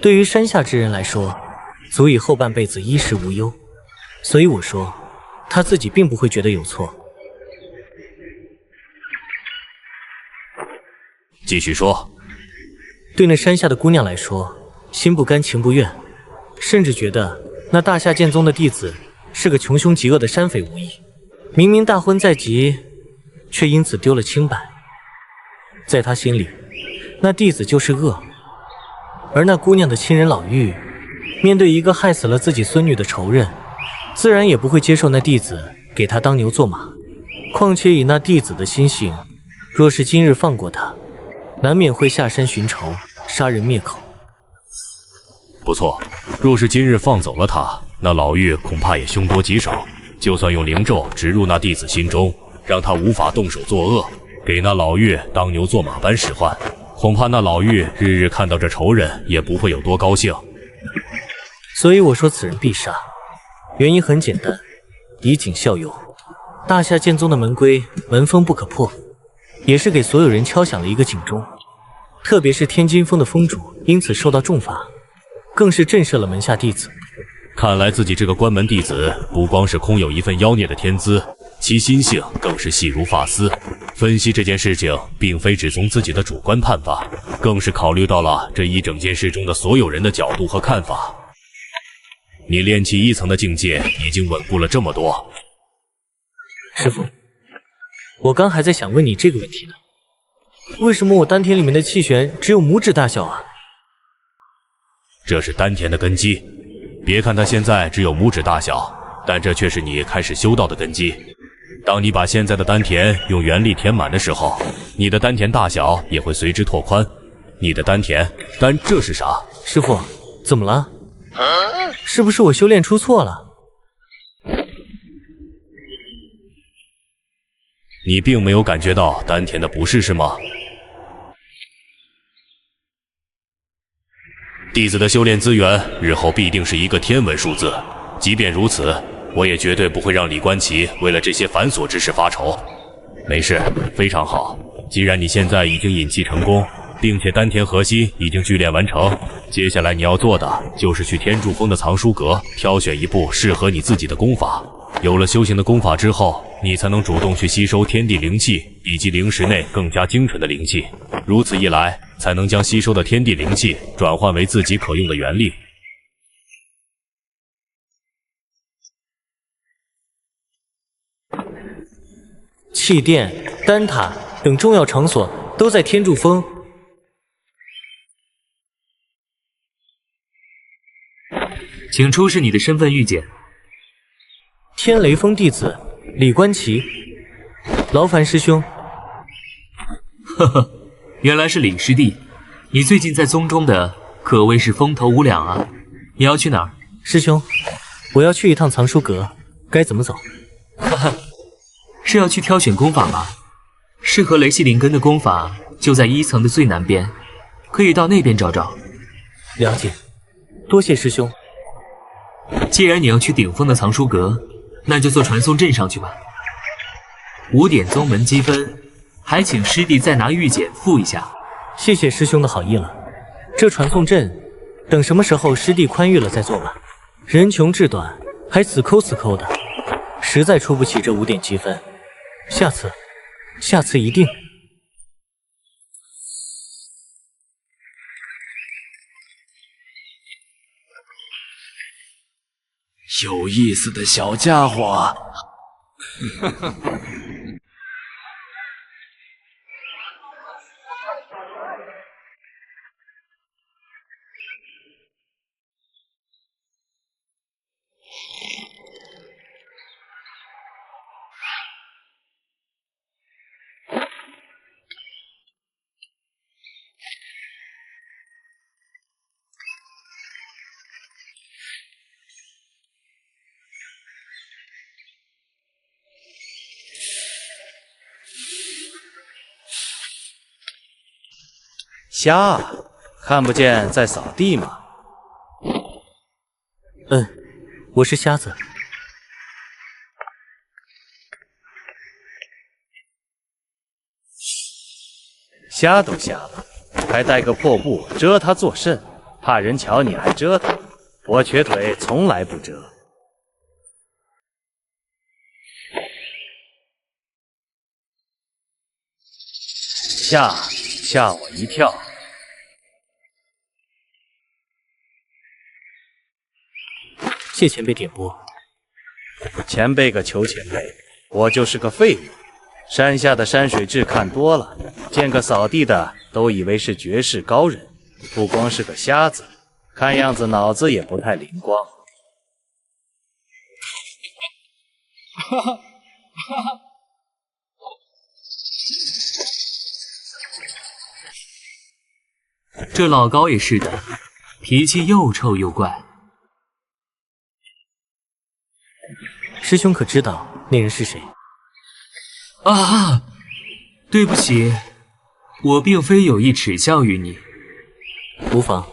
Speaker 1: 对于山下之人来说，足以后半辈子衣食无忧。所以我说，他自己并不会觉得有错。
Speaker 6: 继续说。
Speaker 1: 对那山下的姑娘来说，心不甘情不愿，甚至觉得那大夏剑宗的弟子是个穷凶极恶的山匪无疑。明明大婚在即，却因此丢了清白。在他心里，那弟子就是恶。而那姑娘的亲人老妪，面对一个害死了自己孙女的仇人，自然也不会接受那弟子给他当牛做马。况且以那弟子的心性，若是今日放过他，难免会下山寻仇，杀人灭口。
Speaker 6: 不错，若是今日放走了他，那老妪恐怕也凶多吉少。就算用灵咒植入那弟子心中，让他无法动手作恶，给那老妪当牛做马般使唤，恐怕那老妪日日看到这仇人也不会有多高兴。
Speaker 1: 所以我说此人必杀，原因很简单，以儆效尤。大夏剑宗的门规门风不可破，也是给所有人敲响了一个警钟。特别是天金峰的峰主因此受到重罚，更是震慑了门下弟子。
Speaker 6: 看来自己这个关门弟子不光是空有一份妖孽的天资，其心性更是细如发丝。分析这件事情，并非只从自己的主观判罚，更是考虑到了这一整件事中的所有人的角度和看法。你炼气1层的境界已经稳固了这么多。
Speaker 1: 师傅，我刚还在想问你这个问题呢，为什么我丹田里面的气旋只有拇指大小啊？
Speaker 6: 这是丹田的根基，别看它现在只有拇指大小，但这却是你开始修道的根基。当你把现在的丹田用元力填满的时候，你的丹田大小也会随之拓宽。你的丹田，但这是啥？
Speaker 1: 师傅，怎么了？是不是我修炼出错了？
Speaker 6: 你并没有感觉到丹田的不适是吗？弟子的修炼资源日后必定是一个天文数字，即便如此，我也绝对不会让李观奇为了这些繁琐之事发愁。没事，非常好。既然你现在已经引气成功，并且丹田核心已经聚炼完成，接下来你要做的就是去天柱峰的藏书阁挑选一部适合你自己的功法。有了修行的功法之后，你才能主动去吸收天地灵气以及灵石内更加精纯的灵气，如此一来，才能将吸收的天地灵气转换为自己可用的元力。
Speaker 1: 气殿、丹塔等重要场所都在天柱峰。
Speaker 17: 请出示你的身份玉简。
Speaker 1: 天雷峰弟子李观奇，劳烦师兄。
Speaker 17: 呵呵，原来是李师弟，你最近在宗中的可谓是风头无两啊！你要去哪儿？
Speaker 1: 师兄，我要去一趟藏书阁，该怎么走？
Speaker 17: 哈哈，是要去挑选功法吗？适合雷系灵根的功法就在1层的最南边，可以到那边找找。
Speaker 1: 了解，多谢师兄。
Speaker 17: 既然你要去顶峰的藏书阁，那就坐传送阵上去吧。5点宗门积分，还请师弟再拿玉简付一下。
Speaker 1: 谢谢师兄的好意了。这传送阵，等什么时候师弟宽裕了再做吧。人穷志短，还死抠死抠的，实在出不起这5点积分。下次一定。
Speaker 4: 有意思的小家伙。
Speaker 9: 虾，看不见在扫地吗？
Speaker 1: 我是瞎子。
Speaker 9: 瞎都瞎了，还带个破布遮他作甚？怕人瞧你还折腾？我瘸腿从来不折。吓我一跳。
Speaker 1: 谢前辈点拨。
Speaker 9: 前辈个求前辈，我就是个废物。山下的山水志看多了，见个扫地的都以为是绝世高人，不光是个瞎子，看样子脑子也不太灵光。
Speaker 15: 哈哈哈哈！
Speaker 17: 这老高也是的，脾气又臭又怪。
Speaker 1: 师兄可知道那人是谁？
Speaker 17: 啊，对不起，我并非有意耻笑于你。
Speaker 1: 无妨，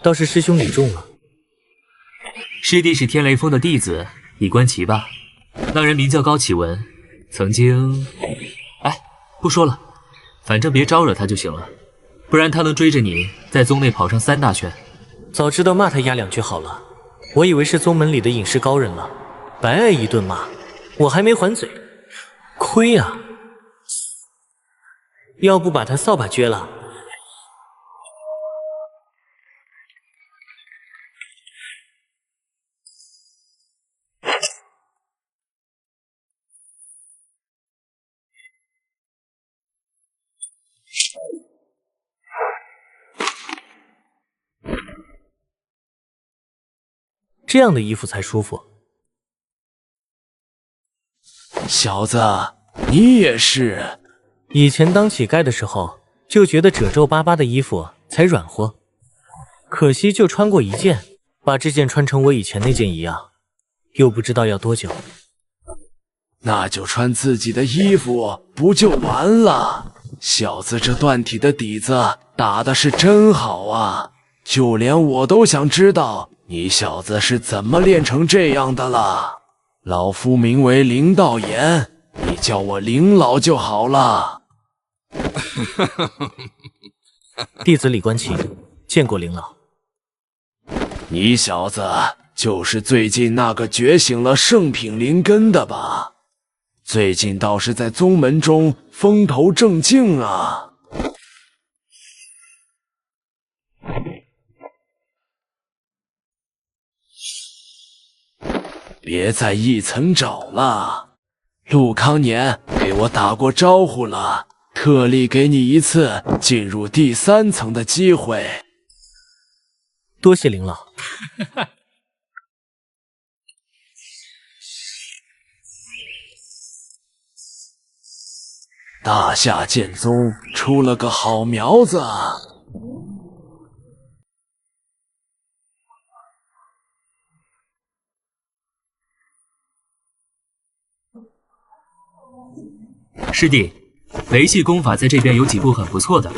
Speaker 1: 倒是师兄语重了。
Speaker 17: 师弟是天雷峰的弟子李观奇吧？那人名叫高启文，曾经……哎，不说了，反正别招惹他就行了，不然他能追着你在宗内跑上3大圈。
Speaker 1: 早知道骂他丫2句好了，我以为是宗门里的隐士高人了，白挨一顿骂，我还没还嘴，亏啊！要不把他扫把撅了。这样的衣服才舒服。
Speaker 4: 小子，你也是。
Speaker 1: 以前当乞丐的时候，就觉得褶皱巴巴的衣服才软和，可惜就穿过一件，把这件穿成我以前那件一样，又不知道要多久。
Speaker 4: 那就穿自己的衣服，不就完了？小子，这断体的底子打的是真好啊！就连我都想知道你小子是怎么练成这样的了。老夫名为林道言，你叫我林老就好了。
Speaker 1: 弟子李观奇，见过林老。
Speaker 4: 你小子就是最近那个觉醒了圣品灵根的吧？最近倒是在宗门中风头正劲啊。别在一层找了，陆康年给我打过招呼了，特例给你一次进入第3层的机会。
Speaker 1: 多谢林老。
Speaker 4: 大夏剑宗出了个好苗子。
Speaker 17: 师弟，雷系功法在这边有几部很不错的，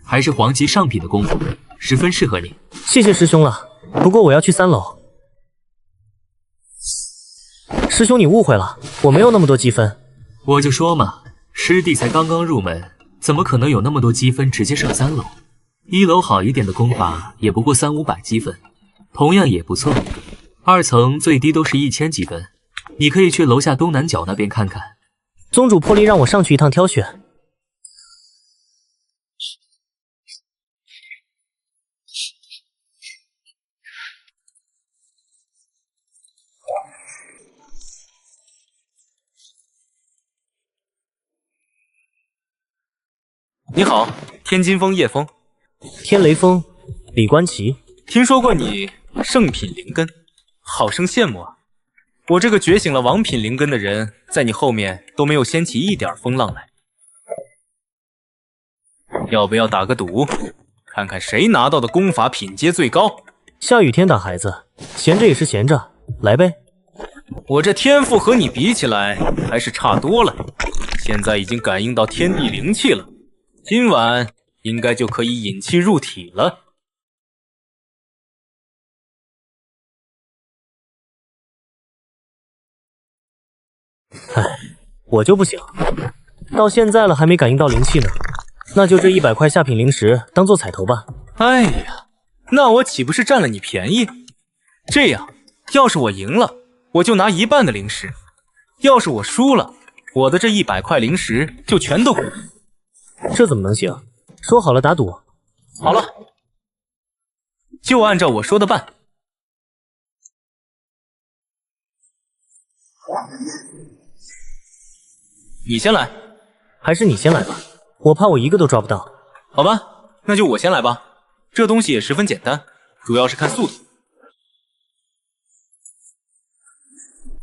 Speaker 17: 还是黄级上品的功夫，十分适合你。
Speaker 1: 谢谢师兄了，不过我要去3楼。师兄，你误会了，我没有那么多积分。
Speaker 17: 我就说嘛，师弟才刚刚入门，怎么可能有那么多积分直接上3楼？1楼好一点的功法也不过300-500积分，同样也不错。2层最低都是1000积分，你可以去楼下东南角那边看看。
Speaker 1: 宗主破例让我上去一趟挑选。
Speaker 3: 你好，天金峰叶枫。
Speaker 1: 天雷峰李观奇。
Speaker 3: 听说过你圣品灵根，好生羡慕啊！我这个觉醒了王品灵根的人，在你后面都没有掀起一点风浪来。要不要打个赌，看看谁拿到的功法品阶最高？
Speaker 1: 下雨天打孩子，闲着也是闲着，来呗。
Speaker 3: 我这天赋和你比起来还是差多了，现在已经感应到天地灵气了，今晚应该就可以引气入体了。
Speaker 1: 唉，我就不行，到现在了还没感应到灵气呢。那就这100块下品灵石当做彩头吧。
Speaker 3: 哎呀，那我岂不是占了你便宜？这样，要是我赢了，我就拿1半的灵石；要是我输了，我的这100块灵石就全都滚。
Speaker 1: 这怎么能行？说好了打赌。
Speaker 3: 好了，就按照我说的办。你先来，
Speaker 1: 还是你先来吧，我怕我一个都抓不到。
Speaker 3: 好吧，那就我先来吧。这东西也十分简单，主要是看速度。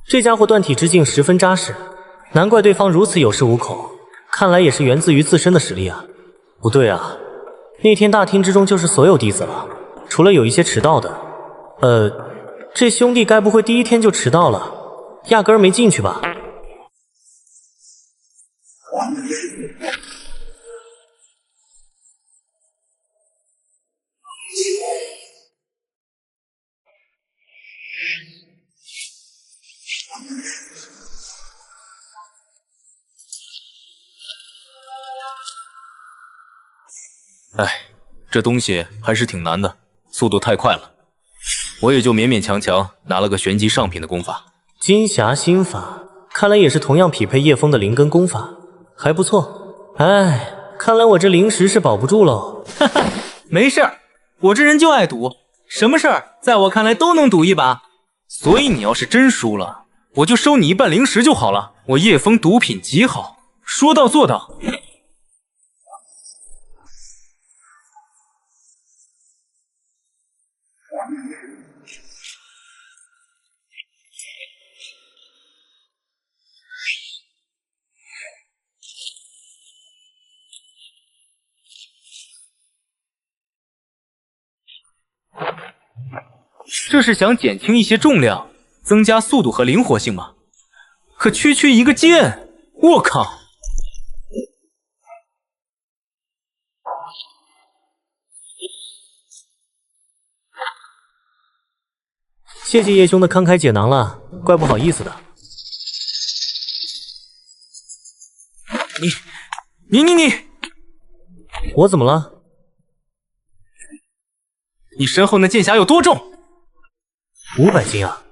Speaker 1: 这家伙断体之境十分扎实，难怪对方如此有恃无恐，看来也是源自于自身的实力啊。不对啊，那天大厅之中就是所有弟子了，除了有一些迟到的。这兄弟该不会第一天就迟到了，压根儿没进去吧？
Speaker 3: 哎，这东西还是挺难的，速度太快了。我也就勉勉强强拿了个玄级上品的功法。
Speaker 1: 金匣心法，看来也是同样匹配叶枫的灵根功法，还不错。哎，看来我这灵石是保不住喽。
Speaker 3: 哈哈，没事儿，我这人就爱赌，什么事儿在我看来都能赌一把。所以你要是真输了，我就收你一半灵石就好了。我叶枫毒品极好，说到做到。这是想减轻一些重量，增加速度和灵活性吗？可区区一个剑，我靠！
Speaker 1: 谢谢叶兄的慷慨解囊了，怪不好意思的。
Speaker 3: 你，
Speaker 1: 我怎么了？
Speaker 3: 你身后那剑匣有多重
Speaker 1: ？500斤啊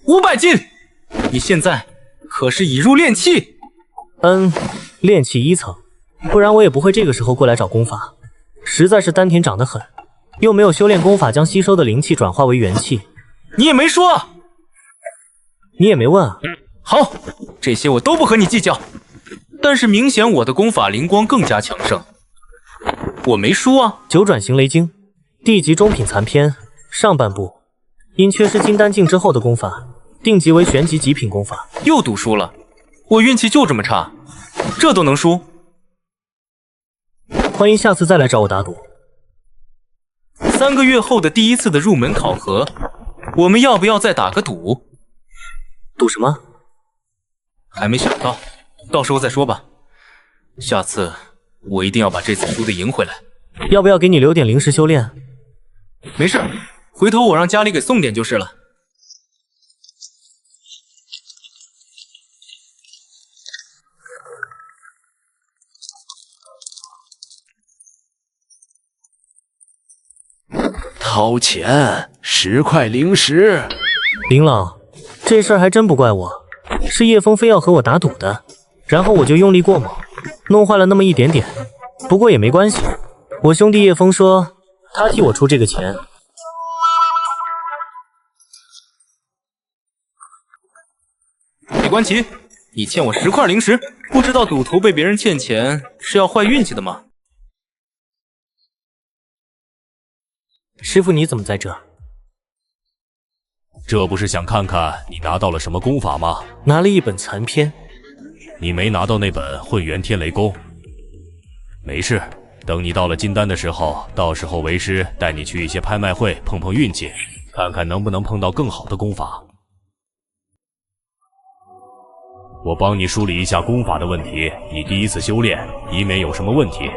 Speaker 3: ！500斤！你现在可是已入炼器？
Speaker 1: 炼器1层，不然我也不会这个时候过来找功法。实在是丹田长得很，又没有修炼功法将吸收的灵气转化为元气。
Speaker 3: 你也没说，
Speaker 1: 你也没问啊。
Speaker 3: 好，这些我都不和你计较。但是明显我的功法灵光更加强盛，我没输啊。
Speaker 1: 九转行雷经。地级中品残篇上半部，因缺失金丹境之后的功法，定级为玄级极品功法。
Speaker 3: 又赌输了，我运气就这么差，这都能输？
Speaker 1: 欢迎下次再来找我打赌。
Speaker 3: 3个月后的第一次的入门考核，我们要不要再打个赌？
Speaker 1: 赌什么？
Speaker 3: 还没想到，到时候再说吧。下次我一定要把这次输的赢回来。
Speaker 1: 要不要给你留点灵石修炼？
Speaker 3: 没事，回头我让家里给送点就是了。
Speaker 4: 掏钱，10块灵石。
Speaker 1: 林老，这事儿还真不怪我，是叶枫非要和我打赌的，然后我就用力过猛，弄坏了那么一点点。不过也没关系，我兄弟叶枫说他替我出这个钱。
Speaker 3: 李关奇，你欠我10块灵石，不知道赌徒被别人欠钱是要坏运气的吗？
Speaker 1: 师傅，你怎么在这？
Speaker 6: 这不是想看看你拿到了什么功法吗？
Speaker 1: 拿了一本残篇。
Speaker 6: 你没拿到那本混元天雷功。没事，等你到了金丹的时候，到时候为师带你去一些拍卖会碰碰运气，看看能不能碰到更好的功法。我帮你梳理一下功法的问题，你第一次修炼，以免有什么问题。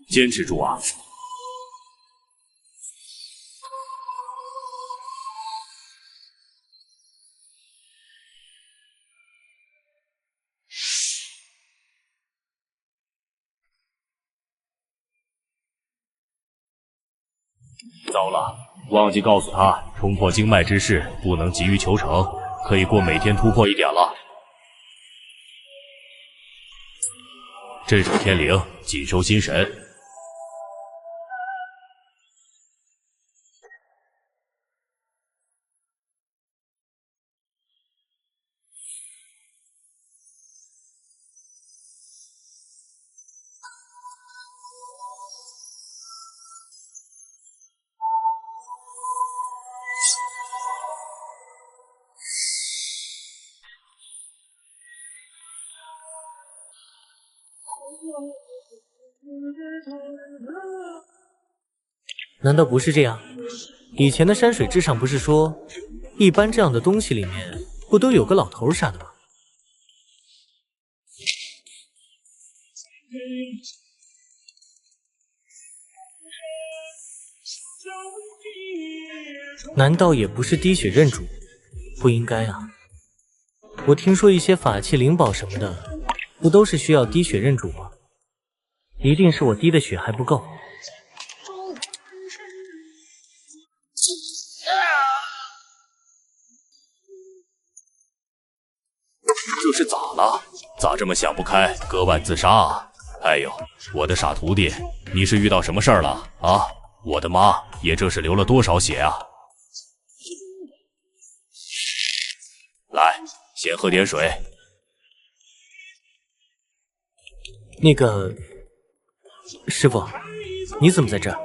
Speaker 6: 坚持住啊！糟了，忘记告诉他，冲破经脉之事不能急于求成，可以过每天突破一点了。镇守天灵，紧收心神。
Speaker 1: 难道不是这样？以前的山水志上不是说，一般这样的东西里面不都有个老头啥的吗？难道也不是滴血认主？不应该啊！我听说一些法器、灵宝什么的，不都是需要滴血认主吗？一定是我滴的血还不够。
Speaker 6: 这是咋了？咋这么想不开，割腕自杀啊？哎呦，我的傻徒弟，你是遇到什么事儿了啊？我的妈，也这是流了多少血啊！来，先喝点水。
Speaker 1: 那个，师傅，你怎么在这儿？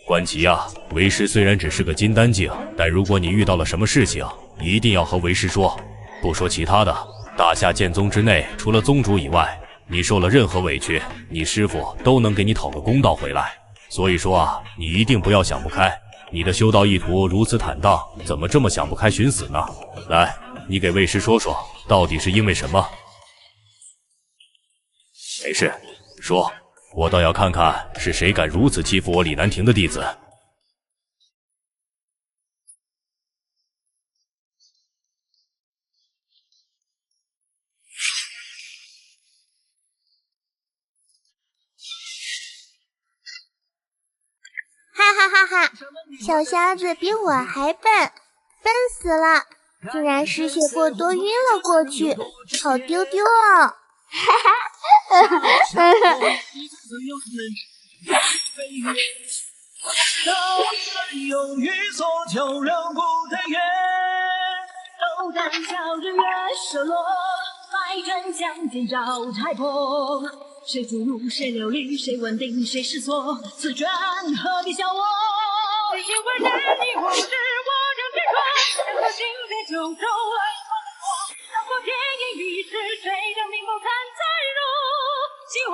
Speaker 6: 关奇呀，为师虽然只是个金丹境，但如果你遇到了什么事情，一定要和为师说。不说其他的，大夏剑宗之内，除了宗主以外，你受了任何委屈，你师傅都能给你讨个公道回来。所以说啊，你一定不要想不开。你的修道意图如此坦荡，怎么这么想不开寻死呢？来，你给为师说说，到底是因为什么？没事，说，我倒要看看是谁敢如此欺负我李南亭的弟子。
Speaker 5: 哈哈哈哈！小瞎子比我还笨，笨死了！竟然失血过多晕了过去，好丢丢哦！哈哈哈哈哈！
Speaker 7: 有雨所求，人不得圆。斗胆笑日月射落，百转相见照太破。谁注入，谁流离，谁稳定，谁失措？此卷何必笑我？谁情会是你我知，我正执着。任何心在九州来过的过，当作天阴一时，谁让明眸残彩如心花？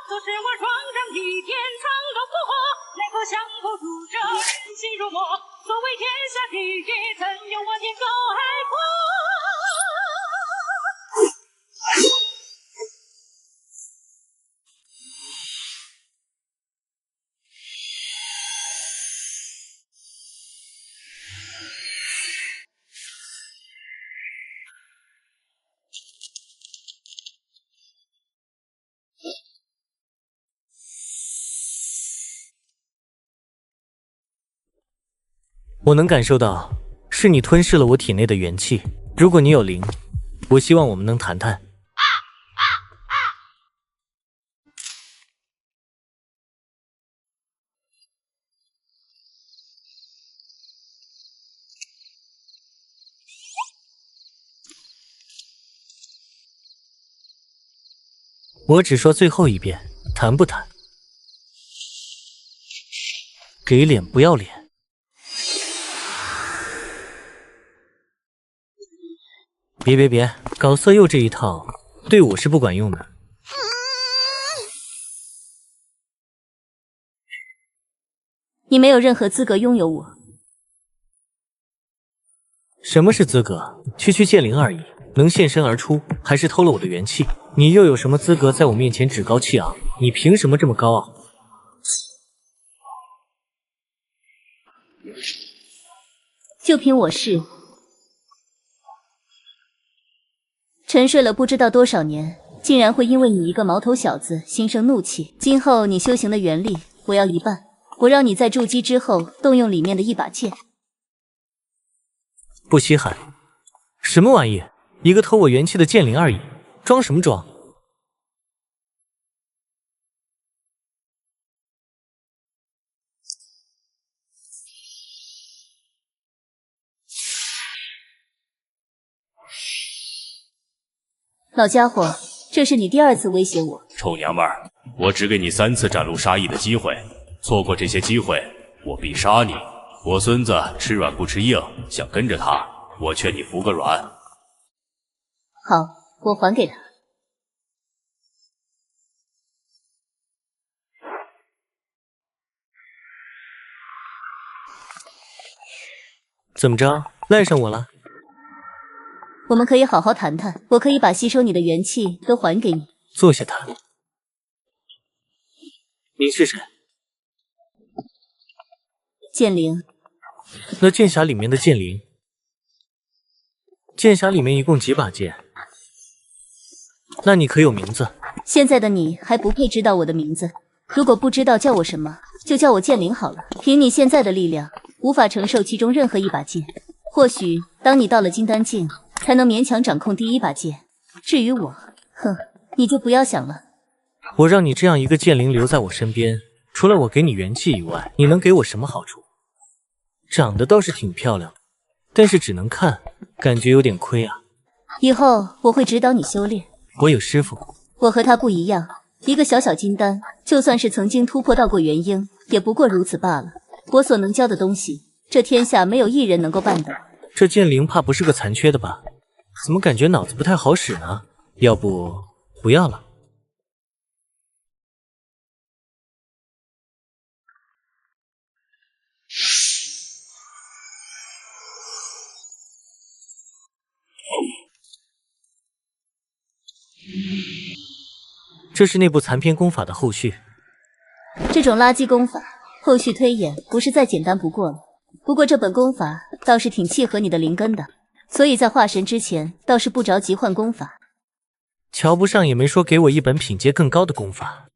Speaker 7: 纵使我双掌一天苍龙复活，奈何相互助者人心如墨。所谓天下第一，怎有我天高海阔？
Speaker 1: 我能感受到，是你吞噬了我体内的元气。如果你有灵，我希望我们能谈谈。我只说最后一遍，谈不谈？给脸不要脸！别，搞色诱这一套对我是不管用的。
Speaker 10: 你没有任何资格拥有我。
Speaker 1: 什么是资格？区区剑灵而已，能现身而出，还是偷了我的元气？你又有什么资格在我面前趾高气昂？你凭什么这么高傲？
Speaker 10: 就凭我是沉睡了不知道多少年，竟然会因为你一个毛头小子心生怒气。今后你修行的元力，我要一半。我让你在筑基之后动用里面的一把剑。
Speaker 1: 不稀罕。什么玩意？一个偷我元气的剑灵而已，装什么装？
Speaker 10: 老家伙，这是你第二次威胁我。
Speaker 6: 臭娘们儿，我只给你3次展露杀意的机会，错过这些机会，我必杀你。我孙子吃软不吃硬，想跟着他，我劝你服个软。
Speaker 10: 好，我还给他。
Speaker 1: 怎么着，赖上我了？
Speaker 12: 我们可以好好谈谈，我可以把吸收你的元气都还给你。
Speaker 1: 坐下谈。您是谁？
Speaker 12: 剑灵。
Speaker 1: 那剑匣里面的剑灵，剑匣里面一共几把剑？那你可有名字？
Speaker 12: 现在的你还不配知道我的名字。如果不知道叫我什么，就叫我剑灵好了。凭你现在的力量，无法承受其中任何一把剑。或许当你到了金丹境，才能勉强掌控第一把剑。至于我，哼，你就不要想了。
Speaker 1: 我让你这样一个剑灵留在我身边，除了我给你元气以外，你能给我什么好处？长得倒是挺漂亮的，但是只能看，感觉有点亏啊。
Speaker 12: 以后我会指导你修炼。
Speaker 1: 我有师傅。
Speaker 12: 我和他不一样，一个小小金丹，就算是曾经突破到过元婴，也不过如此罢了。我所能教的东西，这天下没有一人能够办到。
Speaker 1: 这剑灵怕不是个残缺的吧？怎么感觉脑子不太好使呢？要不不要了。这是那部残篇功法的后续。
Speaker 12: 这种垃圾功法，后续推演不是再简单不过了。不过这本功法倒是挺契合你的灵根的，所以在化神之前倒是不着急换功法。
Speaker 1: 瞧不上也没说给我一本品阶更高的功法。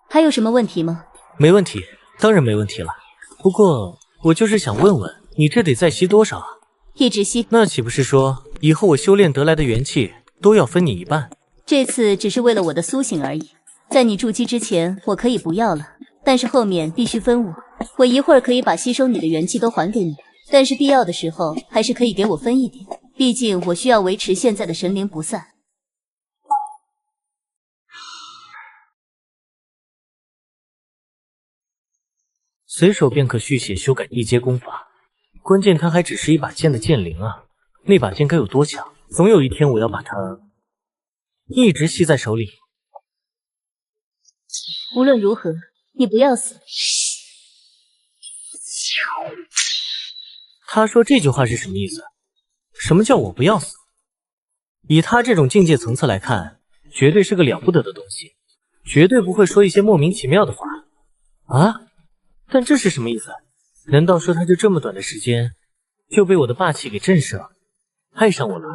Speaker 12: 还有什么问题吗？
Speaker 1: 没问题，当然没问题了。不过我就是想问问，你这得再吸多少啊？
Speaker 12: 一直吸。
Speaker 1: 那岂不是说以后我修炼得来的元气都要分你一半？
Speaker 12: 这次只是为了我的苏醒而已，在你筑基之前我可以不要了，但是后面必须分我。我一会儿可以把吸收你的元气都还给你，但是必要的时候还是可以给我分一点，毕竟我需要维持现在的神灵不散。
Speaker 1: 随手便可续写修改一阶功法，关键它还只是一把剑的剑灵啊！那把剑该有多强？总有一天我要把它一直吸在手里。
Speaker 12: 无论如何，你不要死。
Speaker 1: 他说这句话是什么意思？什么叫我不要死？以他这种境界层次来看，绝对是个了不得的东西，绝对不会说一些莫名其妙的话啊！但这是什么意思？难道说他就这么短的时间就被我的霸气给震慑了，爱上我了？